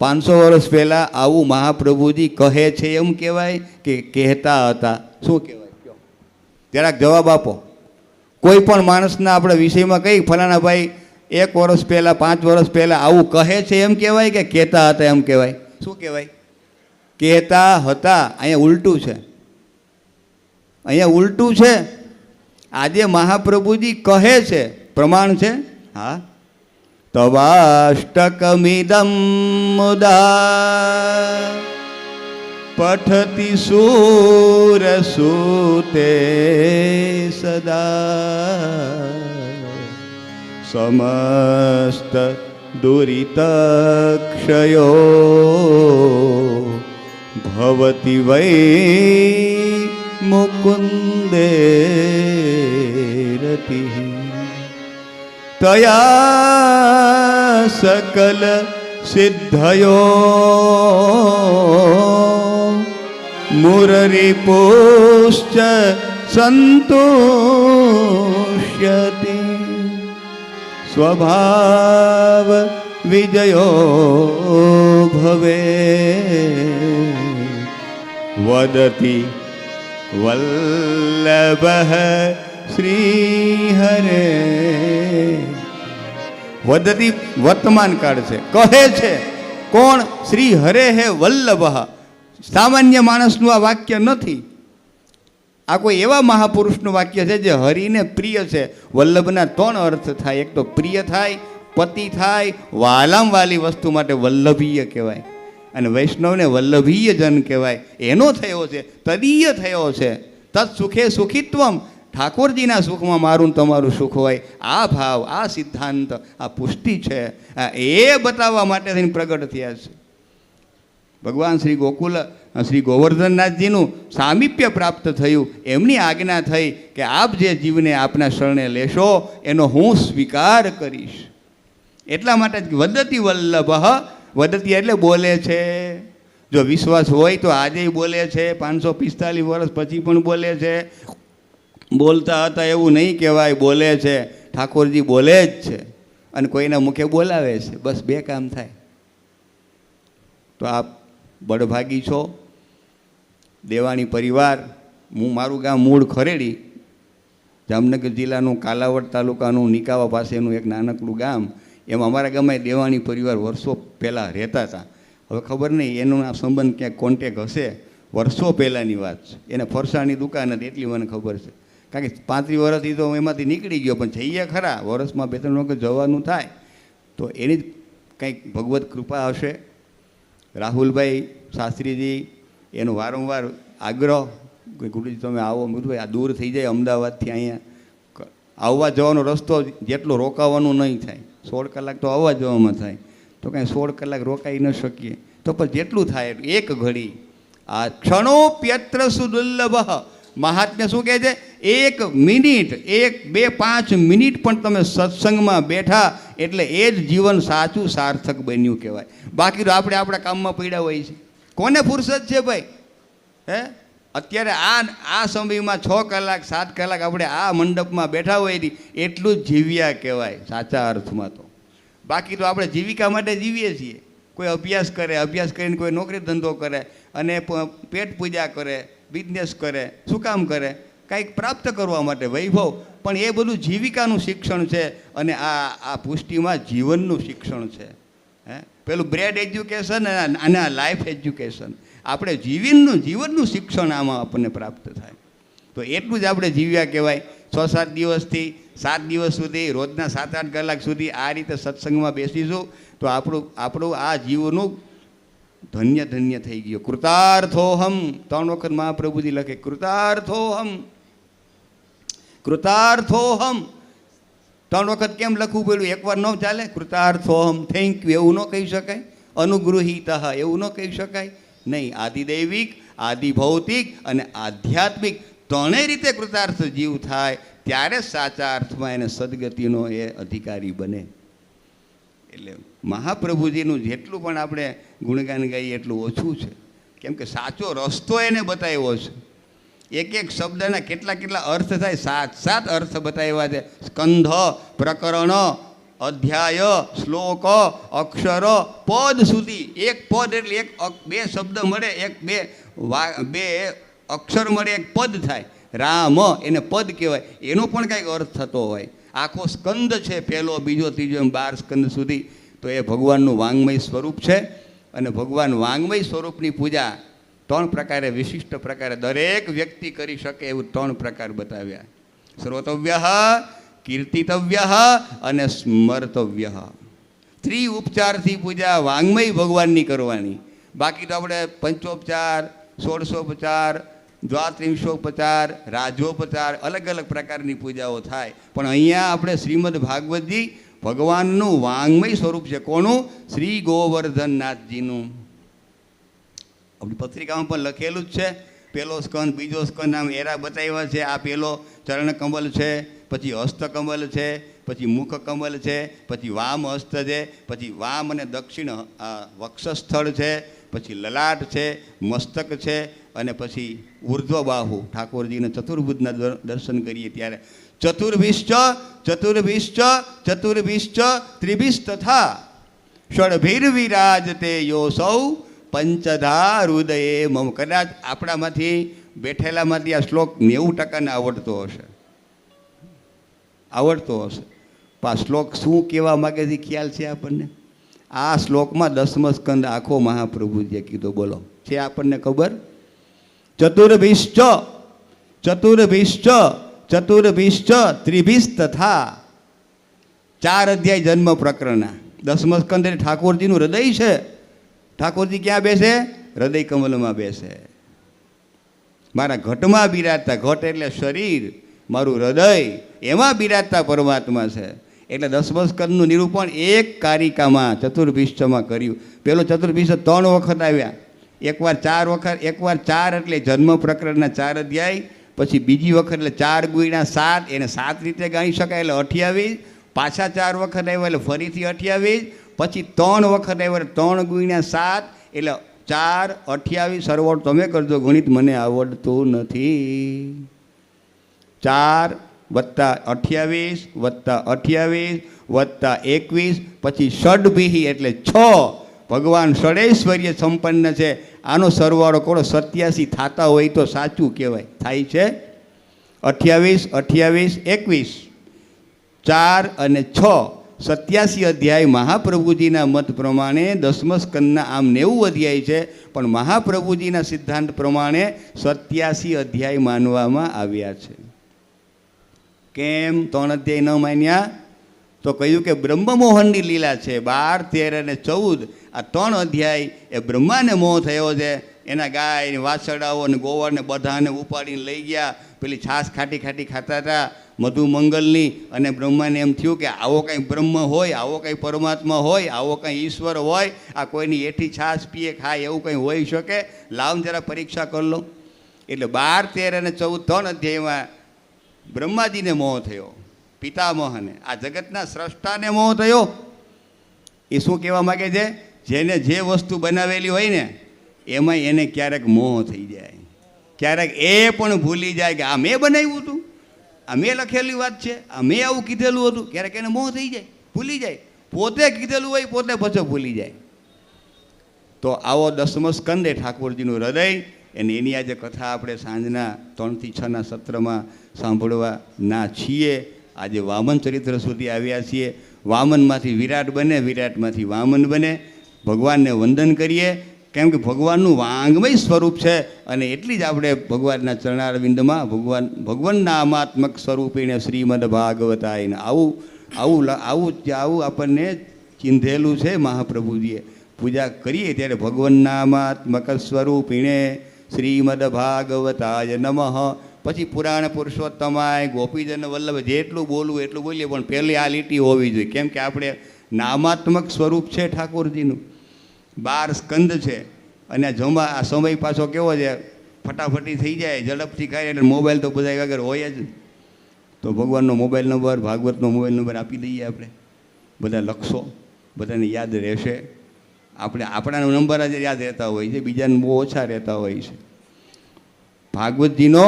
Speaker 4: 500 વર્ષ પહેલાં આવું મહાપ્રભુજી કહે છે એમ કહેવાય કે કહેતા હતા? શું કહેવાય? જરાક જવાબ આપો. કોઈ પણ માણસના આપણે વિષયમાં કઈ ફલાણા ભાઈ 1 વર્ષ પહેલાં 5 વર્ષ પહેલાં આવું કહે છે એમ કહેવાય કે કહેતા હતા એમ કહેવાય? શું કહેવાય? કહેતા હતા. અહીંયા ઉલટું છે, અહીંયા ઉલટું છે. આજે મહાપ્રભુજી કહે છે, પ્રમાણ છે. હા, તવાષ્ટકમિદં મુદા પઠતિ શૂરસૂતે સદા સમસ્ત દુરિતક્ષયો ભવતિ વૈ મુકુંદે રતિઃ તયા સકલ સિદ્ધયો મુરરિપુશ્ચ સંતુષ્યતિ સ્વભાવ વિજયો ભવે વદતિ વલ્લભ શ્રીહરે. વદતિ વર્તમાન કાળ છે, કહે છે કોણ? શ્રી હરે હે વલ્લભ. સામાન્ય માણસનું આ વાક્ય નથી, આ કોઈ એવા મહાપુરુષનું વાક્ય છે જે હરિને પ્રિય છે. વલ્લભના 3 અર્થ થાય. એક તો પ્રિય થાય, પતિ થાય, વાલામ વાલી વસ્તુ માટે વલ્લભીય કહેવાય, અને વૈષ્ણવને વલ્લભીય જન કહેવાય. એનો થયો છે, તદીય થયો છે. તત્ સુખે સુખિત્વમ, ઠાકોરજીના સુખમાં મારું તમારું સુખ હોય. આ ભાવ, આ સિદ્ધાંત, આ પુષ્ટિ છે, એ બતાવવા માટે થઈને પ્રગટ થયા છે. ભગવાન શ્રી ગોકુલ શ્રી ગોવર્ધનનાથજીનું સામીપ્ય પ્રાપ્ત થયું, એમની આજ્ઞા થઈ કે આપ જે જીવને આપના શરણે લેશો એનો હું સ્વીકાર કરીશ. એટલા માટે જ વદતિ વલ્લભ. વદતિ એટલે બોલે છે. જો વિશ્વાસ હોય તો આજે બોલે છે, 545 વર્ષ પછી પણ બોલે છે. બોલતા હતા એવું નહીં કહેવાય, બોલે છે. ઠાકોરજી બોલે જ છે અને કોઈના મુખે બોલાવે છે, બસ 2 કામ થાય. તો આપ બળભાગી છો. દેવાણી પરિવાર, હું મારું ગામ મૂળ ખરેડી, જામનગર જિલ્લાનું કાલાવડ તાલુકાનું નિકાવા પાસેનું એક નાનકડું ગામ. એમાં અમારા ગામમાં દેવાણી પરિવાર વર્ષો પહેલાં રહેતા હતા. હવે ખબર નહીં એનો આ સંબંધ ક્યાંક કોન્ટેક હશે, વર્ષો પહેલાંની વાત છે. એને ફરસાણની દુકાન હતી એટલી મને ખબર છે, કારણ કે 35 વર્ષથી તો એમાંથી નીકળી ગયો, પણ જઈએ ખરા, વર્ષમાં 2-3 વખત જવાનું થાય. તો એની જ કંઈક ભગવત કૃપા હશે. રાહુલભાઈ શાસ્ત્રીજી એનો વારંવાર આગ્રહ કે ગુરુજી તમે આવો. ભાઈ આ દૂર થઈ જાય અમદાવાદથી, અહીંયા આવવા જવાનો રસ્તો જેટલો રોકાવાનું નહીં થાય, 16 કલાક તો આવવા જવામાં થાય, તો કાંઈ 16 કલાક રોકાઈ ન શકીએ. તો પણ જેટલું થાય એક ઘડી આ ક્ષણોપ્યત્ર સુદુર્લભ. મહાત્મ્ય શું કહે છે? 1 મિનિટ, 1, 2, 5 મિનિટ પણ તમે સત્સંગમાં બેઠા એટલે એ જ જીવન સાચું સાર્થક બન્યું કહેવાય. બાકી તો આપણે આપણા કામમાં પડ્યા હોય છે. કોને ફુરસદ છે ભાઈ? હે, અત્યારે આ સમયમાં 6 કલાક 7 કલાક આપણે આ મંડપમાં બેઠા હોય એટલું જ જીવ્યા કહેવાય સાચા અર્થમાં. તો બાકી તો આપણે જીવિકા માટે જીવીએ છીએ. કોઈ અભ્યાસ કરે, અભ્યાસ કરીને કોઈ નોકરી ધંધો કરે અને પેટ પૂજા કરે, બિઝનેસ કરે. શું કામ કરે? કાંઈક પ્રાપ્ત કરવા માટે, વૈભવ. પણ એ બધું જીવિકાનું શિક્ષણ છે અને આ પુષ્ટિમાં જીવનનું શિક્ષણ છે. પેલું બ્રેડ એજ્યુકેશન અને આ લાઈફ એજ્યુકેશન. આપણે જીવનનું શિક્ષણ આમાં આપણને પ્રાપ્ત થાય. તો એટલું જ આપણે જીવ્યા કહેવાય. 6-7 દિવસથી 7 દિવસ સુધી રોજના 7-8 કલાક સુધી આ રીતે સત્સંગમાં બેસીશું તો આપણું આ જીવનું ધન્ય ધન્ય થઈ ગયું. કૃતાર્થોહમ 3 વખત મહાપ્રભુજી લખે, કૃતાર્થોહમ કૃતાર્થોહમ. 3 વખત કેમ લખવું પડ્યું? એકવાર ન ચાલે? કૃતાર્થોહમ, થેન્ક યુ એવું ન કહી શકાય? અનુગૃહિત એવું ન કહી શકાય? નહીં. આદિદૈવિક, આદિભૌતિક અને આધ્યાત્મિક ત્રણેય રીતે કૃતાર્થ જીવ થાય ત્યારે સાચા અર્થમાં એને સદગતિનો એ અધિકારી બને. એટલે મહાપ્રભુજીનું જેટલું પણ આપણે ગુણગાન ગાઈએ એટલું ઓછું છે. કેમ કે સાચો રસ્તો એને બતાવ્યો છે. એક શબ્દના કેટલા અર્થ થાય, 7 અર્થ બતાવ્યા છે. સ્કંધ, પ્રકરણ, અધ્યાય, શ્લોક, અક્ષર, પદ સુધી. એક પદ એટલે 2 શબ્દ મળે, બે અક્ષર મળે, એક પદ થાય. રામ એને પદ કહેવાય. એનો પણ કંઈક અર્થ થતો હોય. આખો સ્કંદ છે, 1, 2, 3 એમ 12 સ્કંદ સુધી. તો એ ભગવાનનું વાંગમય સ્વરૂપ છે. અને ભગવાન વાંગમય સ્વરૂપની પૂજા 3 પ્રકારે, વિશિષ્ટ પ્રકારે દરેક વ્યક્તિ કરી શકે એવું 3 પ્રકાર બતાવ્યા. શ્રોતવ્ય, કીર્તિતવ્ય અને સ્મર્તવ્ય. ઉપચારથી પૂજા વાંગમય ભગવાનની કરવાની. બાકી તો આપણે પંચોપચાર, 16ઉપચાર, દ્વાત્રિંશોપચાર, રાજોપચાર, અલગ અલગ પ્રકારની પૂજાઓ થાય. પણ અહીંયા આપણે શ્રીમદ ભાગવતજી ભગવાનનું વાંગમય સ્વરૂપ છે. કોનું? શ્રી ગોવર્ધનનાથજીનું. આપણી પત્રિકામાં પણ લખેલું જ છે. પહેલો સ્કંદ, બીજો સ્કંદ આમ એરા બતાવ્યા છે. આ પહેલો ચરણ કમલ છે, પછી હસ્તકમલ છે, પછી મુખ કમલ છે, પછી વામ હસ્ત છે, પછી વામ અને દક્ષિણ વક્ષસ્થળ છે, પછી લલાટ છે, મસ્તક છે અને પછી ઉર્ધ્વ બાહુ. ઠાકોરજીને ચતુર્ભુજના દર્શન કરીએ ત્યારે ચતુર્ભિશ્ચ ત્રિભિશ તથા ષડભિર્વિરાજતે યોસૌ પંચધા હૃદયે મમ. કદાચ આપણામાંથી બેઠેલામાંથી આ શ્લોક 90% આવડતો હશે. પણ આ શ્લોક શું કહેવા માગે છે ખ્યાલ છે આપણને? આ શ્લોકમાં 10મો સ્કંદ આખો મહાપ્રભુજીએ કીધો. બોલો, છે આપણને ખબર? ચતુર્ભિશ્ચ ત્રિભિશ તથા 4 અધ્યાય જન્મ પ્રકરણના. 10મો સ્કંદ એટલે ઠાકોરજીનું હૃદય છે. ઠાકોરજી ક્યાં બેસે? હૃદય કમલમાં બેસે. મારા ઘટમાં બિરાજતા, ઘટ એટલે શરીર, મારું હૃદય, એમાં બિરાજતા પરમાત્મા છે. એટલે 10મા સ્કંદનું નિરૂપણ એક કારિકામાં ચતુર્ભિષ્ઠમાં કર્યું. પેલો ચતુર્ભિષ્ઠ 3 વખત આવ્યા. એકવાર 4 વખત, એકવાર 4 એટલે જન્મ પ્રકરણના 4 અધ્યાય, પછી બીજી વખત એટલે 4 ગુણ્યા 7, એને 7 રીતે ગણી શકાય એટલે 28. પાછા 4 વખત આવ્યા એટલે ફરીથી 28. પછી 3 વખત આવ્યા એટલે 3 ગુણ્યા 7 એટલે 4, 28. સરવાળો તમે કરજો, ગણિત મને આવડતું નથી. 4 વત્તા 28 વત્તા 28 વત્તા 21, પછી ષડભિહી એટલે 6. ભગવાન ષડૈશ્વર્ય સંપન્ન છે. આનો સરવાળો કરો, 87 થતા હોય તો સાચું કહેવાય. થાય છે 28, 28, 21, 4 અને 6, 87 અધ્યાય મહાપ્રભુજીના મત પ્રમાણે. 10મા સ્કંદના આમ 90 અધ્યાય છે, પણ મહાપ્રભુજીના સિદ્ધાંત પ્રમાણે 87 અધ્યાય માનવામાં આવ્યા છે. કેમ 3 અધ્યાય ન માન્યા? તો કહ્યું કે બ્રહ્મમોહનની લીલા છે. 12, 13 અને 14 આ 3 અધ્યાય એ બ્રહ્માને મોહ થયો છે. એના ગાય, વાછરડાઓ અને ગોવરને બધાને ઉપાડીને લઈ ગયા. પેલી છાશ ખાટી ખાતા હતા મધુમંગલની. અને બ્રહ્માને એમ થયું કે આવો કંઈ બ્રહ્મ હોય, આવો કંઈ પરમાત્મા હોય, આવો કંઈ ઈશ્વર હોય, આ કોઈની એઠી છાશ પીએ ખાય એવું કંઈ હોઈ શકે? લાવ જરા પરીક્ષા કરી લો. એટલે 12, 13 અને 14 3 અધ્યાયમાં બ્રહ્માજીને મોહ થયો, પિતામહને, આ જગતના સ્રષ્ટાને મોહ થયો. એ શું કહેવા માગે છે? જેને જે વસ્તુ બનાવેલી હોય ને એમાં એને ક્યારેક મોહ થઈ જાય, ક્યારેક એ પણ ભૂલી જાય કે આ મેં બનાવ્યું હતું, આ મેં લખેલી વાત છે, આ મેં આવું કીધેલું હતું. ક્યારેક એને મોહ થઈ જાય, ભૂલી જાય. પોતે કીધેલું હોય પોતે પછી ભૂલી જાય. તો આવો 10મો સ્કંદ એ ઠાકોરજીનું હૃદય, અને એની આજે કથા આપણે સાંજના 3 થી 6ના સત્રમાં સાંભળવાના છીએ. આજે વામન ચરિત્ર સુધી આવ્યા છીએ. વામનમાંથી વિરાટ બને, વિરાટમાંથી વામન બને. ભગવાનને વંદન કરીએ, કેમ કે ભગવાનનું વાંગમય સ્વરૂપ છે, અને એટલી જ આપણે ભગવાનના ચરણારવિંદમાં ભગવાન નામાત્મક સ્વરૂપીને શ્રીમદ ભાગવતાયને આવું આપણને ચિંધેલું છે મહાપ્રભુજીએ. પૂજા કરીએ ત્યારે ભગવાન નામાત્મક સ્વરૂપીણે શ્રીમદ ભાગવતાય નમઃ. પછી પુરાણ પુરુષોત્તમાય ગોપીજન વલ્લભ જેટલું બોલવું એટલું બોલીએ, પણ પહેલી આ લીટી હોવી જોઈએ, કેમ કે આપણે નામાત્મક સ્વરૂપ છે ઠાકોરજીનું. 12 સ્કંદ છે, અને આ સમય પાછો કેવો છે, ફટાફટી થઈ જાય, ઝડપથી ખાય, એટલે મોબાઈલ તો બધા વગર હોય જ. તો ભગવાનનો મોબાઈલ નંબર, ભાગવતનો મોબાઈલ નંબર આપી દઈએ આપણે, બધા લખશો, બધાને યાદ રહેશે. આપણાનો નંબર જ યાદ રહેતા હોય છે, બીજાને બહુ ઓછા રહેતા હોય છે. ભાગવતજીનો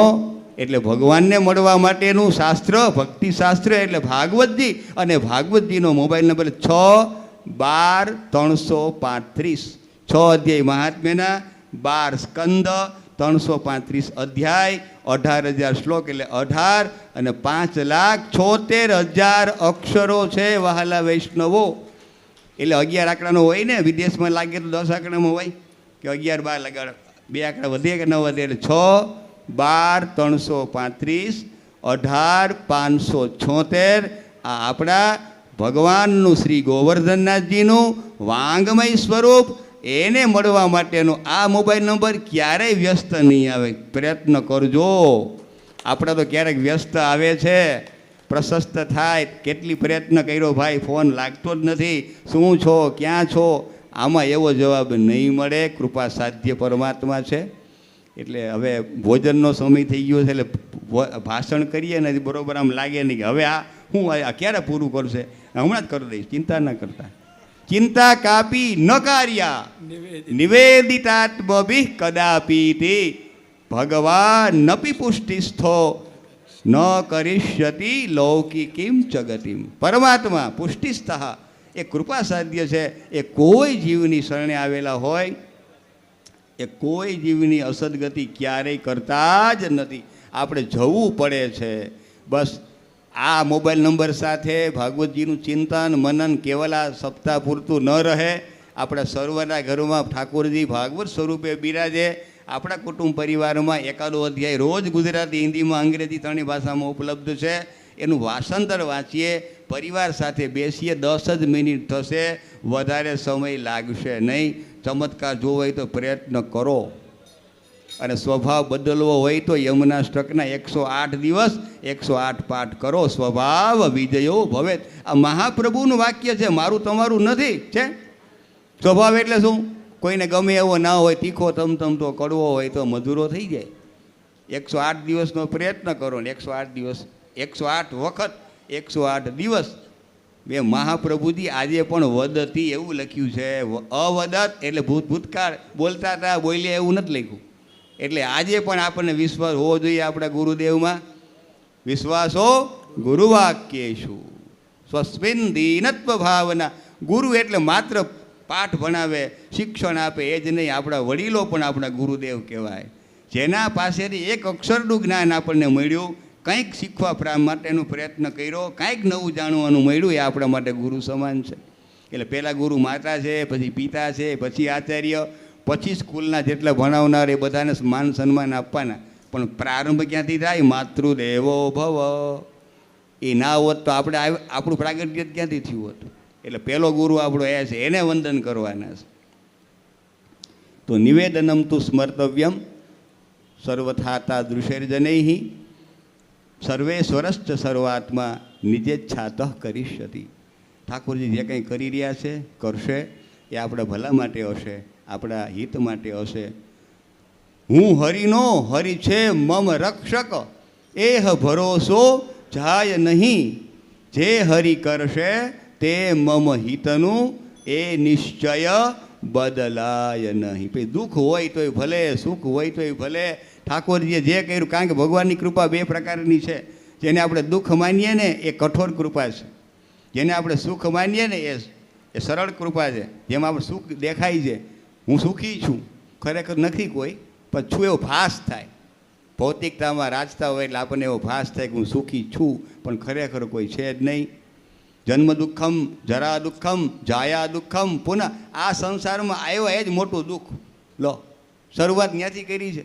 Speaker 4: એટલે ભગવાનને મળવા માટેનું શાસ્ત્ર, ભક્તિ શાસ્ત્ર એટલે ભાગવતજી, અને ભાગવતજીનો મોબાઈલ નંબર 6-12-335. 6 અધ્યાય મહાત્મ્યના, 12 સ્કંદ, 335 અધ્યાય, 18,000 શ્લોક, એટલે 18 અને 5,76,000 અક્ષરો છે વહાલા વૈષ્ણવો. એટલે 11 આંકડાનો હોય ને, વિદેશમાં લાગે તો 10 આંકડામાં હોય, કે 11-12 લગાડો, 2 આંકડા વધે કે ન વધે, એટલે 6-12-335, 18-576. આ આપણા ભગવાનનું શ્રી ગોવર્ધનનાથજીનું વાંગમય સ્વરૂપ, એને મળવા માટેનો આ મોબાઈલ નંબર ક્યારેય વ્યસ્ત નહીં આવે. પ્રયત્ન કરજો. આપણા તો ક્યારેક વ્યસ્ત આવે છે, પ્રશસ્ત થાય, કેટલી પ્રયત્ન કર્યો ભાઈ, ફોન લાગતો જ નથી, શું છો, ક્યાં છો? આમાં એવો જવાબ નહીં મળે. કૃપા સાધ્ય પરમાત્મા છે. એટલે હવે ભોજનનો સમય થઈ ગયો છે, એટલે ભાષણ કરીએ ને બરાબર આમ લાગે નહીં કે હવે હું ક્યારે પૂરું કરશે, હમણાં જ કરી દઈશ, ચિંતા ન કરતા. ચિંતા કાપી ન કાર્યા નિવેદિતાત્મભિઃ કદાપી તે ભગવાન નપી પુષ્ટિસ્થો ન કરિષ્યતિ લૌકિકીમ જગતિમ. પરમાત્મા પુષ્ટિસ્થ એ કૃપા સાધ્ય છે. એ કોઈ જીવની શરણે આવેલા હોય, એ કોઈ જીવની અસદગતિ ક્યારેય કરતા જ નથી. આપણે જવું પડે છે. બસ આ મોબાઈલ નંબર સાથે ભાગવતજીનું ચિંતન મનન કેવલ આ સપ્તાહ પૂરતું ન રહે. આપણા સર્વના ઘરોમાં ઠાકોરજી ભાગવત સ્વરૂપે બિરાજે. આપણા કુટુંબ પરિવારમાં એકાદો અધ્યાય રોજ ગુજરાતી, હિન્દીમાં, અંગ્રેજી 3 ભાષામાં ઉપલબ્ધ છે. એનું વાસંતર વાંચીએ, પરિવાર સાથે બેસીએ. 10 જ મિનિટ થશે, વધારે સમય લાગશે નહીં. ચમત્કાર જોવો હોય તો પ્રયત્ન કરો, અને સ્વભાવ બદલવો હોય તો યમુનાષ્ટકના 108 દિવસ 108 પાઠ કરો. સ્વભાવ વિજયો ભવે. આ મહાપ્રભુનું વાક્ય છે, મારું તમારું નથી. છે સ્વભાવ એટલે શું? કોઈને ગમે એવો ના હોય, તીખો તમતમતો, કડવો હોય તો મધુરો થઈ જાય. 108 દિવસનો પ્રયત્ન કરો ને 108 દિવસ 108 વખત 108 દિવસ. બે મહાપ્રભુજી આજે પણ વદતી એવું લખ્યું છે. અવદત એટલે ભૂતકાળ, બોલતા હતા, બોલ્યા એવું નથી લખ્યું. એટલે આજે પણ આપણને વિશ્વાસ હોવો જોઈએ આપણા ગુરુદેવમાં. વિશ્વાસો ગુરુવાક્યેષુ સ્વસ્મિન દીનત્વ ભાવના. ગુરુ એટલે માત્ર પાઠ ભણાવે, શિક્ષણ આપે એ જ નહીં, આપણા વડીલો પણ આપણા ગુરુદેવ કહેવાય. જેના પાસેથી એક અક્ષરનું જ્ઞાન આપણને મળ્યું, કંઈક શીખવા માટેનો પ્રયત્ન કર્યો, કંઈક નવું જાણવાનું મળ્યું, એ આપણા માટે ગુરુ સમાન છે. એટલે પહેલાં ગુરુ માતા છે, પછી પિતા છે, પછી આચાર્ય, પછી સ્કૂલના જેટલા ભણાવનાર એ બધાને માન સન્માન આપવાના. પણ પ્રારંભ ક્યાંથી થાય? માતૃદેવો ભવ. એ ના હોત તો આપણે આપણું પ્રાગટ્ય ક્યાંથી થયું હતું? એટલે પહેલો ગુરુ આપણો એ છે, એને વંદન કરવાના છે. તો નિવેદનમ તું સ્મર્તવ્યમ સર્વથાતા દૃશેર્જનૈઃ સર્વેશ્વરશ્ચ સર્વાત્મા નિજેચ્છાતઃ કરિષ્યતિ. ઠાકોરજી જે કંઈ કરી રહ્યા છે, કરશે, એ આપણા ભલા માટે હશે, આપણા હિત માટે હશે. હું હરિનો, હરિ છે મમ રક્ષક, એહ ભરોસો જાય નહીં. જે હરિ કરશે તે મમ હિતનું, એ નિશ્ચય બદલાય નહીં. પછી દુઃખ હોય તોય ભલે, સુખ હોય તોય ભલે, ઠાકોરજીએ જે કર્યું. કારણ કે ભગવાનની કૃપા 2 પ્રકારની છે. જેને આપણે દુઃખ માનીએ ને એ કઠોર કૃપા છે, જેને આપણે સુખ માનીએ ને એ એ સરળ કૃપા છે. જેમાં આપણે સુખ દેખાય છે, હું સુખી છું, ખરેખર નથી કોઈ, પણ છું એવો ભાસ થાય. ભૌતિકતામાં રાજતા હોય એટલે આપણને એવો ભાસ થાય કે હું સુખી છું, પણ ખરેખર કોઈ છે જ નહીં. જન્મ દુઃખમ, જરા દુઃખમ, જાયા દુઃખમ, પુનઃ આ સંસારમાં આવ્યો એ જ મોટું દુઃખ. લો, શરૂઆત ત્યાંથી કરી છે.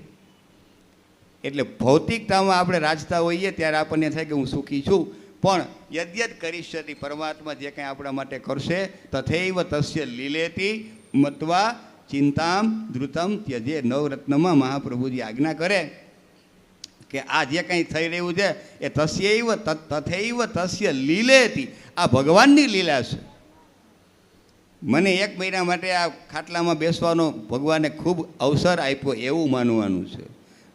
Speaker 4: એટલે ભૌતિકતામાં આપણે રાજતા હોઈએ ત્યારે આપણને થાય કે હું સુખી છું, પણ યદ્યત કરીષ્યતિ, પરમાત્મા જે કંઈ આપણા માટે કરશે, તથૈવ તસ્ય લીલેતી મત્વા ચિંતામ ધૃતમ ત્યજે. નવરત્નમાં મહાપ્રભુજી આજ્ઞા કરે કે આ જે કંઈ થઈ રહ્યું છે એ તસ્યૈવ તથૈવ તસ્ય લીલેતી, આ ભગવાનની લીલા છે. મને 1 મહિના માટે આ ખાટલામાં બેસવાનો ભગવાને ખૂબ અવસર આપ્યો એવું માનવાનું છે.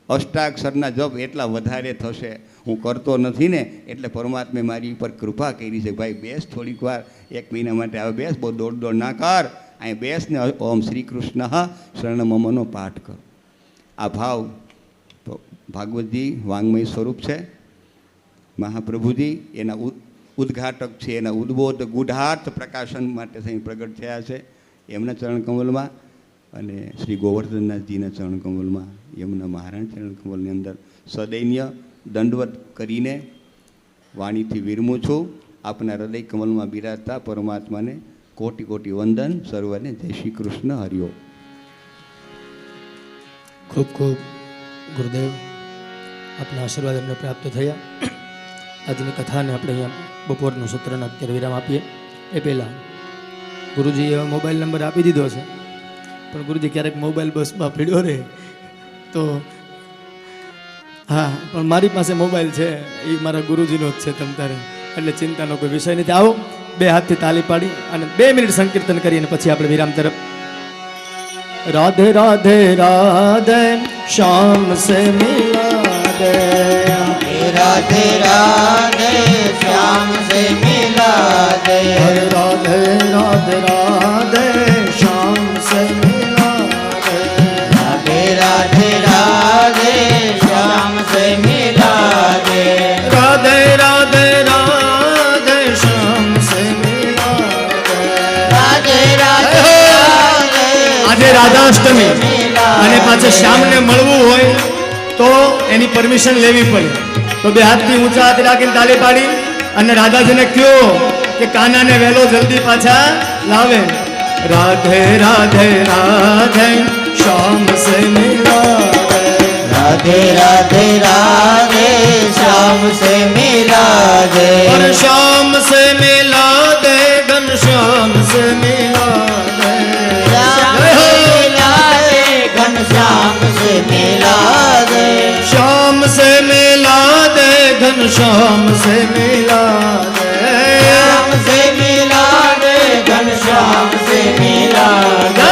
Speaker 4: અષ્ટાક્ષરના જપ એટલા વધારે થશે, હું કરતો નથી ને, એટલે પરમાત્માએ મારી ઉપર કૃપા કરી છે. ભાઈ બેસ થોડીક વાર, 1 મહિના માટે આવે બેસ, બહુ દોડ ના કર, અહીં બેસ ને ઓમ શ્રી કૃષ્ણ શરણમમનો પાઠ કરો. આ ભાવ ભાગવતજી વાંગ્મય સ્વરૂપ છે. મહાપ્રભુજી એના ઉદ્ઘાટક છે, એના ઉદ્બોધ ગુઢાર્થ પ્રકાશન માટે થઈ પ્રગટ થયા છે એમના ચરણકમલમાં, અને શ્રી ગોવર્ધનનાથજીના ચરણકમલમાં, યમુના મહારાજ ચરણકમલની અંદર સદૈન્ય દંડવત કરીને વાણીથી વિરમું છું. આપના હૃદય કમલમાં બિરાજતા પરમાત્માને કોટી કોટી વંદન. સર્વને જય શ્રી કૃષ્ણ. હરિઓ.
Speaker 1: ખૂબ ખૂબ ગુરુદેવ, આપના આશીર્વાદ અમને પ્રાપ્ત થયા. આજની કથાને આપણે અહીંયા બપોરનું સત્રને અત્યારે વિરામ આપીએ. એ પહેલાં ગુરુજીએ મોબાઈલ નંબર આપી દીધો છે, પણ ગુરુજી ક્યારેક મોબાઈલ બસમાં પીડ્યો રહે તો હા, પણ મારી પાસે મોબાઈલ છે, એ મારા ગુરુજીનો જ છે તમ તારે, એટલે ચિંતાનો કોઈ વિષય નથી. આવો 2 હાથથી તાલી પાડી અને 2 મિનિટ સંકીર્તન કરીને પછી આપણે વિરામ તરફ. राधे राधे राधे श्याम से मिला दे,
Speaker 2: राधे राधे श्याम से मिला दे,
Speaker 1: राधे राधे राधे श्याम से मिला दे,
Speaker 2: राधे राधे राधे श्याम से मिला दे,
Speaker 1: राधे राधे राधे श्याम से मिला दे,
Speaker 2: राधे राधे
Speaker 1: આજે રાધાષ્ટમી અને પાછા શ્યામને મળવું હોય તો એની પરમિશન લેવી પડે. તો 2 હાથથી ઊંચા હાથ રાખીને તાલી પાડી અને રાધાજીને કહ્યો કે કાનાને વહેલો જલ્દી પાછા લાવે. રાધે રાધે રાધે શ્યામ સે મિલા દે,
Speaker 2: राधे राधे राधे श्याम से मिला दे,
Speaker 1: और श्याम से मिला दे, घनश्याम से मिला दे,
Speaker 2: श्याम से मिला दे, घनश्याम से मिला दे,
Speaker 1: श्याम से मिला दे, घनश्याम से मिला दे,
Speaker 2: श्याम से मिला दे, घनश्याम से मिला दे,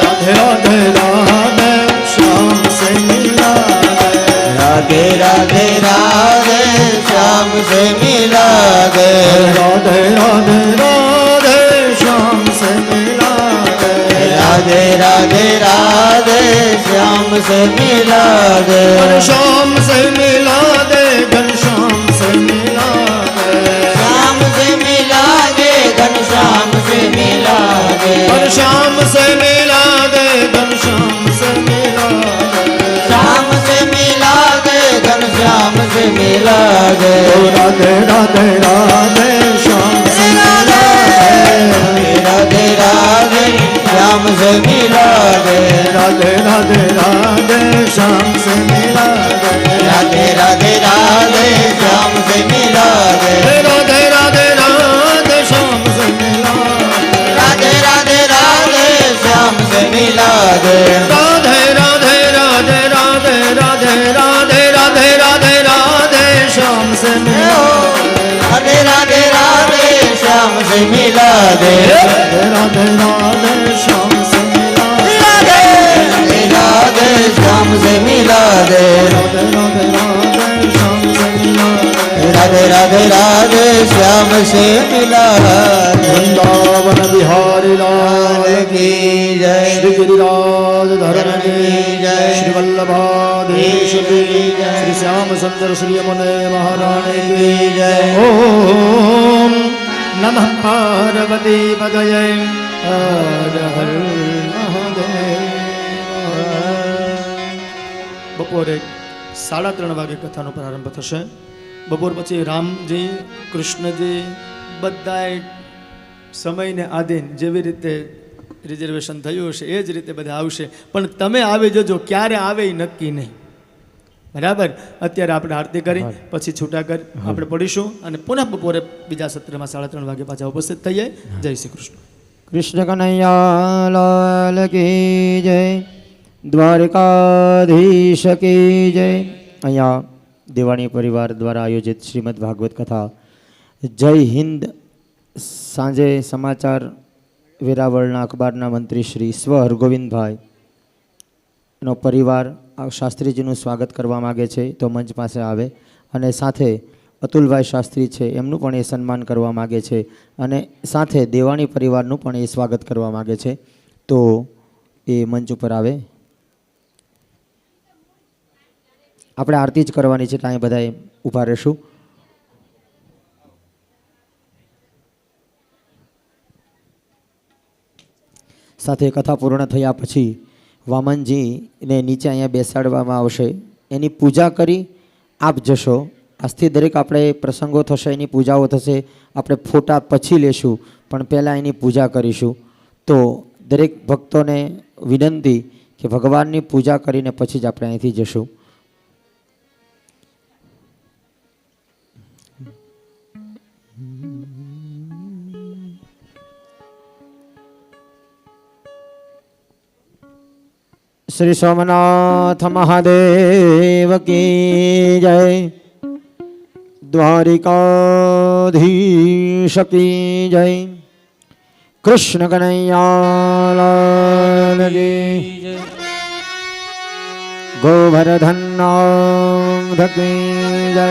Speaker 1: राधे राधे राधे श्याम से मिला दे,
Speaker 2: राधे राधे राधे श्याम से मिला दे,
Speaker 1: राधे राधे राधे श्याम से मिला दे,
Speaker 2: राधे राधे राधे श्याम से मिला दे,
Speaker 1: श्याम से मिला दे, घनश्याम से मिला दे,
Speaker 2: श्याम से मिला दे, घनश्याम से मिला दे,
Speaker 1: श्याम से मिला दे, घनश्याम से मिला दे,
Speaker 2: श्याम से मिला दे, घनश्याम से मिला दे,
Speaker 1: राधे राधे राधे श्याम से मिला दे,
Speaker 2: राधे राधे श्याम से मिला दे,
Speaker 1: राधे राधे राधे श्याम से मिला दे,
Speaker 2: राधे राधे राधे श्याम से मिला दे,
Speaker 1: राधे राधे राधे श्याम से मिला दे,
Speaker 2: राधे राधे राधे श्याम से मिला दे,
Speaker 1: राधे राधे राधे राधे राधे राधे राधे राधे राधे श्याम से मिला दे,
Speaker 2: राधे राधे राधे श्याम से मिला दे,
Speaker 1: राधे राधे राधे श्याम से मिला दे,
Speaker 2: राधे राधे श्याम से मिला दे,
Speaker 1: राधे राधे राधे श्याम से मिला दे,
Speaker 2: राधे राधे राधे श्याम से मिला दे,
Speaker 1: वृंदावन बिहारी लाल
Speaker 2: की जय,
Speaker 1: श्री गिरिराज धरण
Speaker 2: की जय,
Speaker 1: श्री वल्लभाधीश की
Speaker 2: जय,
Speaker 1: श्री श्याम सुंदर श्री यमुने महारानी
Speaker 2: की जय,
Speaker 1: ओम નમઃ પાર્વતી પદયે હર હર મહાદેવ. બપોરે 3:30 વાગે કથાનો પ્રારંભ થશે. બપોર પછી રામજી કૃષ્ણજી બધાય સમયને આધીન જેવી રીતે રિઝર્વેશન થયું હશે એ જ રીતે બધા આવશે. પણ તમે આવી જજો, ક્યારે આવે એ નક્કી નહીં. બરાબર. અત્યારે આપણે આરતી કરી પછી છૂટા કરી આપણે પડીશું અને પુનઃ બપોરે બીજા સત્રમાં 3:30 વાગે પાછા ઉપસ્થિત થઈએ. જય શ્રી કૃષ્ણ.
Speaker 2: કૃષ્ણ કનૈયા લાલ કી જય, દ્વારકાધીશ કી જય. અહીંયા દિવાણી પરિવાર દ્વારા આયોજિત શ્રીમદ ભાગવત કથા જય હિન્દ સાંજે સમાચાર વેરાવળના અખબારના મંત્રી શ્રી સ્વ હરગોવિંદભાઈ નો પરિવાર શાસ્ત્રીજીનું સ્વાગત કરવા માગે છે તો મંચ પાસે આવે, અને સાથે અતુલભાઈ શાસ્ત્રી છે એમનું પણ એ સન્માન કરવા માગે છે, અને સાથે દેવાણી પરિવારનું પણ એ સ્વાગત કરવા માગે છે તો એ મંચ ઉપર આવે. આપણે આરતી જ કરવાની છે, કાંઈ બધાએ ઊભા રહેશું. સાથે કથા પૂર્ણ થયા પછી વામનજીને નીચે અહીંયા બેસાડવામાં આવશે. એની પૂજા કરી આપ જશો. આજથી દરેક આપણે પ્રસંગો થશે, એની પૂજાઓ થશે. આપણે ફોટા પછી લેશું, પણ પહેલાં એની પૂજા કરીશું. તો દરેક ભક્તોને વિનંતી કે ભગવાનની પૂજા કરીને પછી જ આપણે અહીંથી જશું. શ્રી સોમનાથ મહાદેવ કી જય, દ્વારિકાધીશ કી જય, કૃષ્ણ કનૈયા લાલ કી જય, ગોવર્ધન કી જય.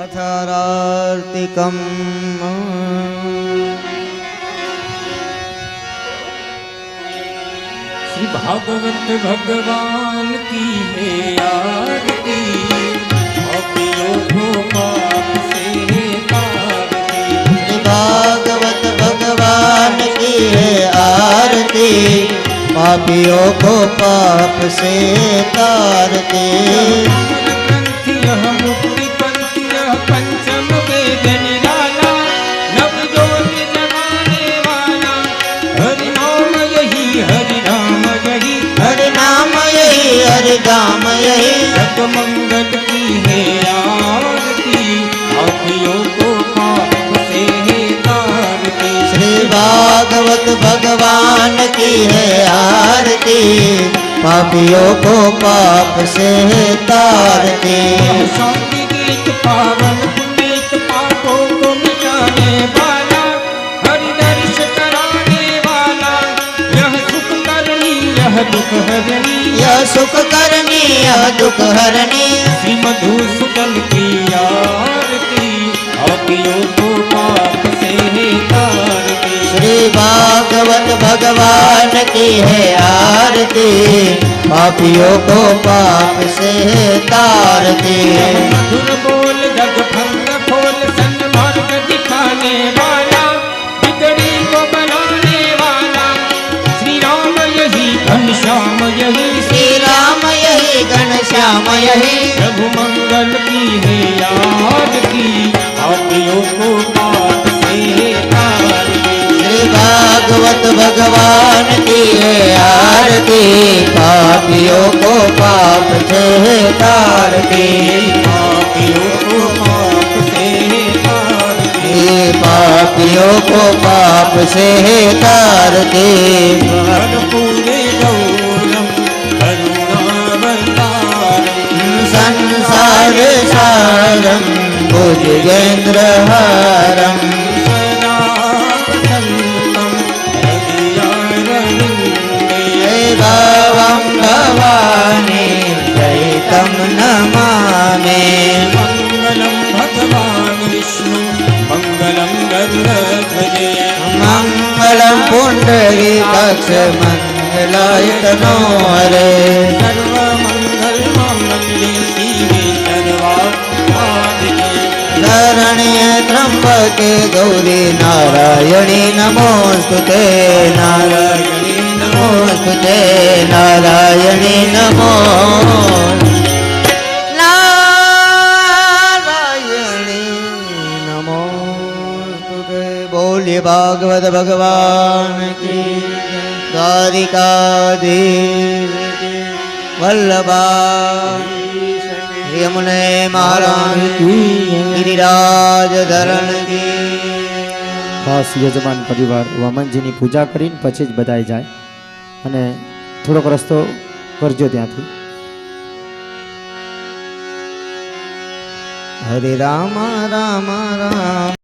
Speaker 2: अथरार्तिकम्
Speaker 5: श्री भागवत भगवान की है आरती, पापियों को पाप से तारती.
Speaker 2: श्री भागवत भगवान की है आरती, पापियों को पाप से तारती.
Speaker 5: मुक्ति पंथी पंचम वेद निराला, नव ज्योति जगाने वाला, हरि नाम यही हरि नाम यही,
Speaker 2: हरि नाम यही हरि नाम यही.
Speaker 5: जग मंगल की है आरती, पापियों को पाप से तारती.
Speaker 2: श्री भागवत भागवत भगवान की है आरती पापियों को पाप से तारती
Speaker 5: शांति गीत पावन पुनीत पापों को मिटाने वाला हरि दर्श कराने वाला यह सुख करनी यह दुख हरनी
Speaker 2: यह सुख करनी यह दुख हरनी
Speaker 5: श्री मधुसूदन की आरती पापियों को पाप से तारती
Speaker 2: श्री भागवत भगवान की है आरती पापियों को पाप से तारती
Speaker 5: मधुर बोल जग भंग खोल सन्मार्ग दिखाने वाला बिगड़ी को बनाने वाला श्री राम यही घनश्याम यही
Speaker 2: श्री राम यही घनश्याम यही
Speaker 5: प्रभु मंगल की है आरती पापियों को पाप से तारती
Speaker 2: श्री भागवत भगवान की है आरती पापियों को पाप से तारती
Speaker 5: पापियों को पाप से तारती
Speaker 2: ये पापियों को पाप से तारती
Speaker 5: कर्पूरे गौरम करुणावतारम
Speaker 2: संसार सारम भुजगेंद्र हारम
Speaker 5: सदा वसन्तं हृदयारविन्दे
Speaker 2: भावं भवानी सहितं नमामि
Speaker 5: मङ्गलं भगवान् विष्णु मङ्गलं गरुडध्वजे
Speaker 2: मङ्गलं पुण्डरीकाक्ष मङ्गलाय तनो हरे
Speaker 5: सर्वमङ्गलमाङ्गल्ये शिवे सर्वार्थसाधिके
Speaker 2: शरण्ये त्र्यम्बके गौरी नारायणी नमोस्तुते नारायणी नमोस्तुते नारायणी नमो नारायणी नमोस्तुते बोलिए भागवत भगवान की द्वारिकाधीश की वल्लभा यमुने महाराज गिरिराज ધરણ કી ખાસ યજમાન પરિવાર વામનજીની પૂજા કરીને પછી જ બધાય જાય અને થોડોક રસ્તો કરજો ત્યાંથી હરે રામ રામ રામ